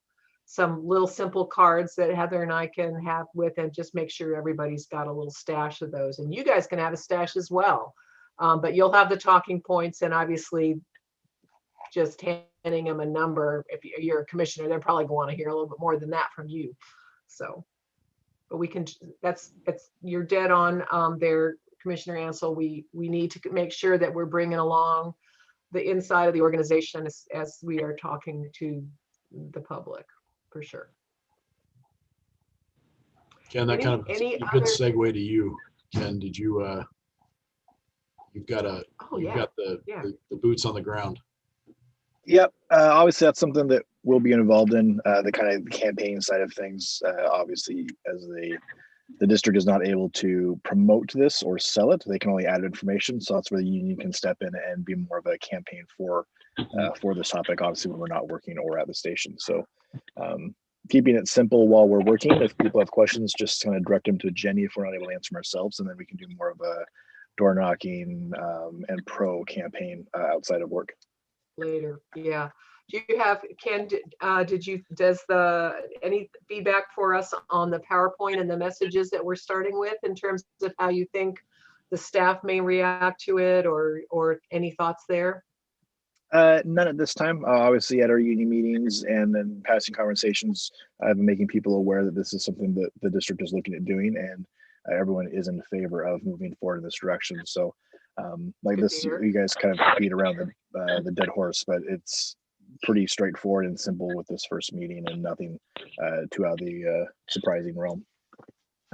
some little simple cards that Heather and I can have with, and just make sure everybody's got a little stash of those. And you guys can have a stash as well. But you'll have the talking points, and obviously just handing them a number. If you're a commissioner, they're probably going to want to hear a little bit more than that from you. So, but we can, you're dead on there, Commissioner Ansel. We need to make sure that we're bringing along the inside of the organization as we are talking to the public, for sure. Ken, that kind of a good segue to you. Ken, did you, you've got the boots on the ground. Yep. Obviously, that's something that we'll be involved in, the kind of campaign side of things. Obviously, as the district is not able to promote this or sell it, they can only add information. So that's where the union can step in and be more of a campaign for this topic, obviously, when we're not working or at the station. So keeping it simple while we're working. If people have questions, just kind of direct them to Jenny if we're not able to answer them ourselves, and then we can do more of a door knocking and pro campaign outside of work. Later, yeah. Do you have, Ken, any feedback for us on the PowerPoint and the messages that we're starting with in terms of how you think the staff may react to it, or any thoughts there? None at this time. Obviously, at our union meetings and then passing conversations, I've been making people aware that this is something that the district is looking at doing, and everyone is in favor of moving forward in this direction. So like this, you guys kind of beat around the dead horse, but it's pretty straightforward and simple with this first meeting, and nothing too out of the surprising realm.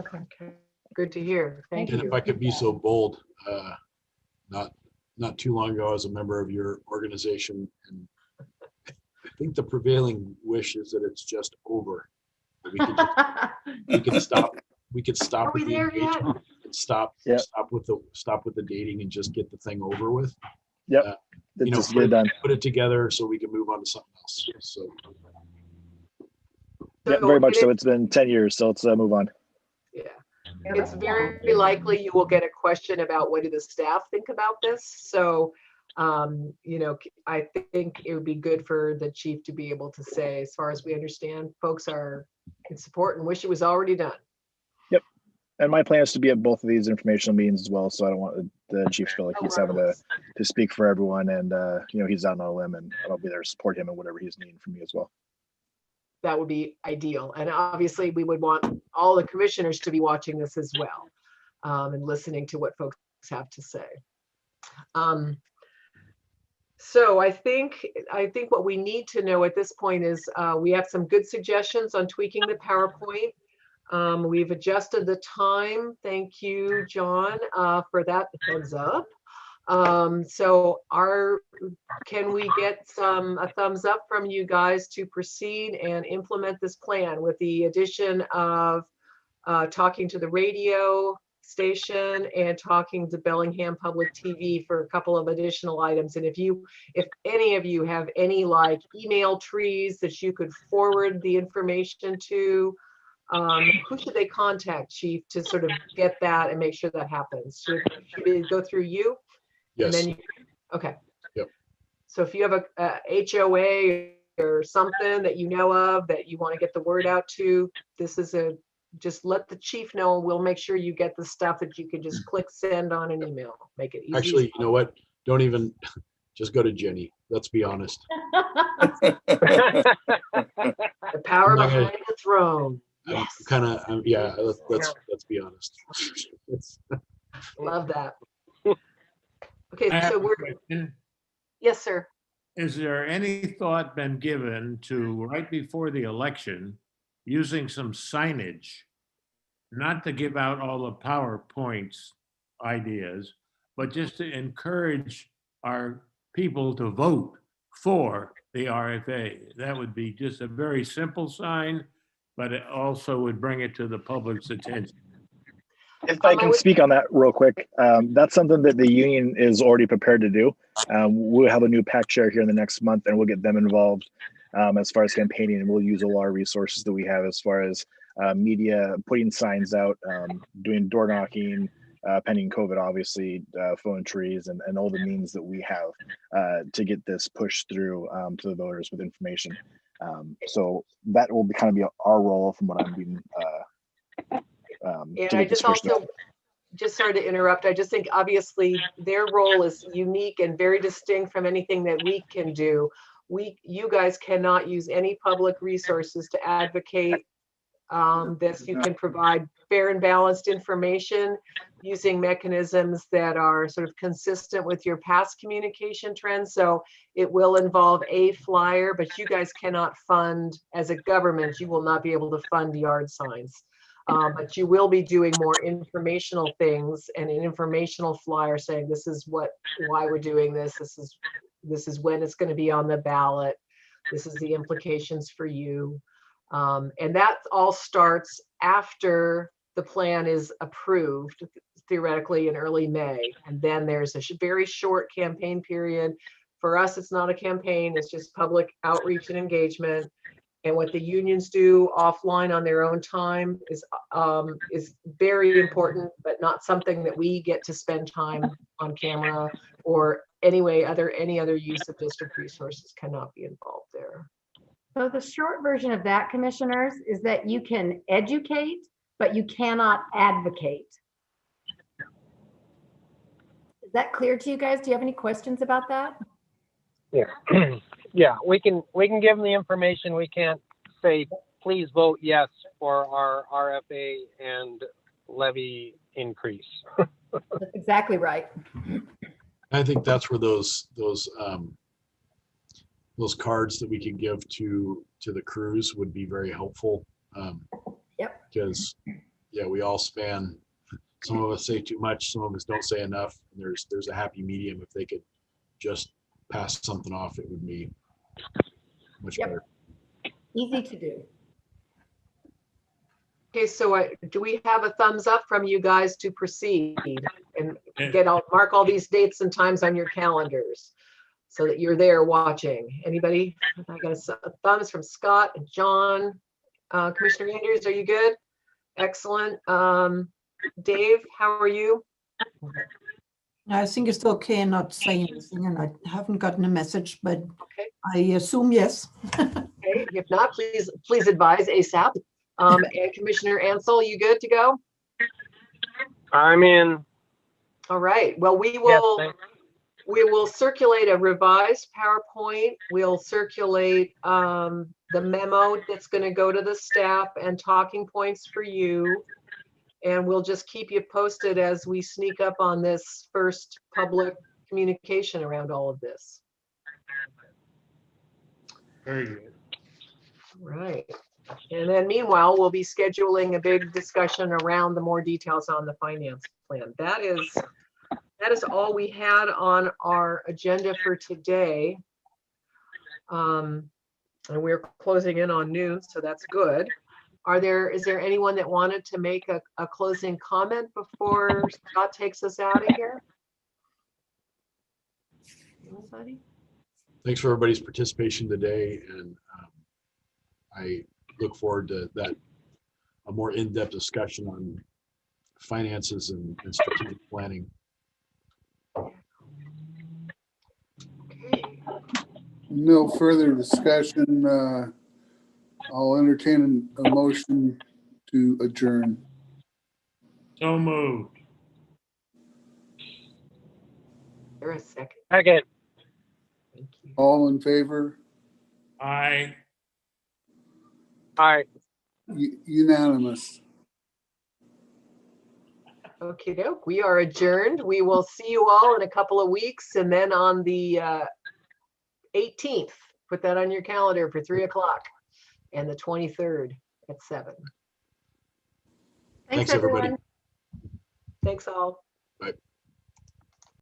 Okay, good to hear. Thank you. If I could be so bold, not too long ago, I was a member of your organization, and I think the prevailing wish is that it's just over. We could stop. We could stop with the engagement. Stop with the dating and just get the thing over with. Yep. Just get it done. Put it together so we can move on to something else. So. Yeah, very much so. It's been 10 years, so let's move on. Yeah. it's very likely you will get a question about what do the staff think about this. So, you know, I think it would be good for the chief to be able to say, as far as we understand, folks are in support and wish it was already done. Yep. And my plan is to be at both of these informational meetings as well. So I don't want the chief to feel like he's having to speak for everyone, and you know, he's out on a limb, and I'll be there to support him and whatever he's needing from me as well. That would be ideal. And obviously we would want all the commissioners to be watching this as well, and listening to what folks have to say. So I think what we need to know at this point is we have some good suggestions on tweaking the PowerPoint. We've adjusted the time. Thank you, John, for that thumbs up. So can we get a thumbs up from you guys to proceed and implement this plan with the addition of talking to the radio station and talking to Bellingham Public TV for a couple of additional items? And if any of you have any like email trees that you could forward the information to, who should they contact, Chief, to sort of get that and make sure that happens? Should it go through you? Yes. And then okay. Yep. So if you have a HOA or something that you know of that you want to get the word out to, just let the chief know, and we'll make sure you get the stuff that you can just click send on an email. Make it easy. Actually, you know what? Don't even, just go to Jenny. Let's be honest. The power behind the throne. Yes. Yeah, let's be honest. Love that. Okay, I have so a we're, question. yes, sir. Is there any thought been given to, right before the election, using some signage, not to give out all the PowerPoints ideas, but just to encourage our people to vote for the RFA? That would be just a very simple sign, but it also would bring it to the public's attention. If I can speak on that real quick, that's something that the union is already prepared to do. We'll have a new PAC chair here in the next month, and we'll get them involved as far as campaigning, and we'll use a lot of resources that we have as far as media, putting signs out, doing door knocking, pending COVID, obviously, phone trees, and all the means that we have to get this pushed through to the voters with information. So that will kind of be our role from what I'm being and I just also, just sorry to interrupt, I just think obviously their role is unique and very distinct from anything that we can do. You guys cannot use any public resources to advocate this. You can provide fair and balanced information using mechanisms that are sort of consistent with your past communication trends. So it will involve a flyer, but you guys cannot fund, as a government, you will not be able to fund yard signs. But you will be doing more informational things, and an informational flyer saying this is why we're doing this. This is when it's going to be on the ballot. This is the implications for you. And that all starts after the plan is approved, theoretically in early May. And then there's a very short campaign period. For us, it's not a campaign, it's just public outreach and engagement. And what the unions do offline on their own time is very important, but not something that we get to spend time on camera, or any other use of district resources cannot be involved there. So the short version of that, commissioners, is that you can educate, but you cannot advocate. Is that clear to you guys? Do you have any questions about that? Yeah. Yeah, we can give them the information. We can't say, please vote yes for our RFA and levy increase. That's exactly right. I think that's where those cards that we can give to the crews would be very helpful. Yep. Because yeah, we all span. Some of us say too much, some of us don't say enough. And there's a happy medium. If they could just pass something off, it would be much better. Easy to do. Okay, so do we have a thumbs up from you guys to proceed and mark all these dates and times on your calendars so that you're there watching? Anybody? I got a thumbs from Scott and John. Commissioner Andrews, are you good? Excellent. Dave, how are you? I think it's okay and not say anything, and I haven't gotten a message, but Okay. I assume yes. Okay. If not, please advise ASAP. And Commissioner Ansel, you good to go? I'm in. All right. Well, we Yes, will. thanks. We will circulate a revised PowerPoint. We'll circulate the memo that's going to go to the staff and talking points for you. And we'll just keep you posted as we sneak up on this first public communication around all of this. Very good. Right. And then meanwhile, we'll be scheduling a big discussion around the more details on the finance plan. That is all we had on our agenda for today. And we're closing in on noon, so that's good. Is there anyone that wanted to make a closing comment before Scott takes us out of here? Anybody? Thanks for everybody's participation today, and I look forward to a more in-depth discussion on finances and strategic planning. Okay. No further discussion. I'll entertain a motion to adjourn. So moved. There a second. Second. Thank you. All in favor? Aye. All right. Unanimous. Okay, doke. We are adjourned. We will see you all in a couple of weeks, and then on the 18th, put that on your calendar for 3 o'clock, and the 23rd at 7. Thanks, Thanks, everybody. everyone. Thanks all. Bye.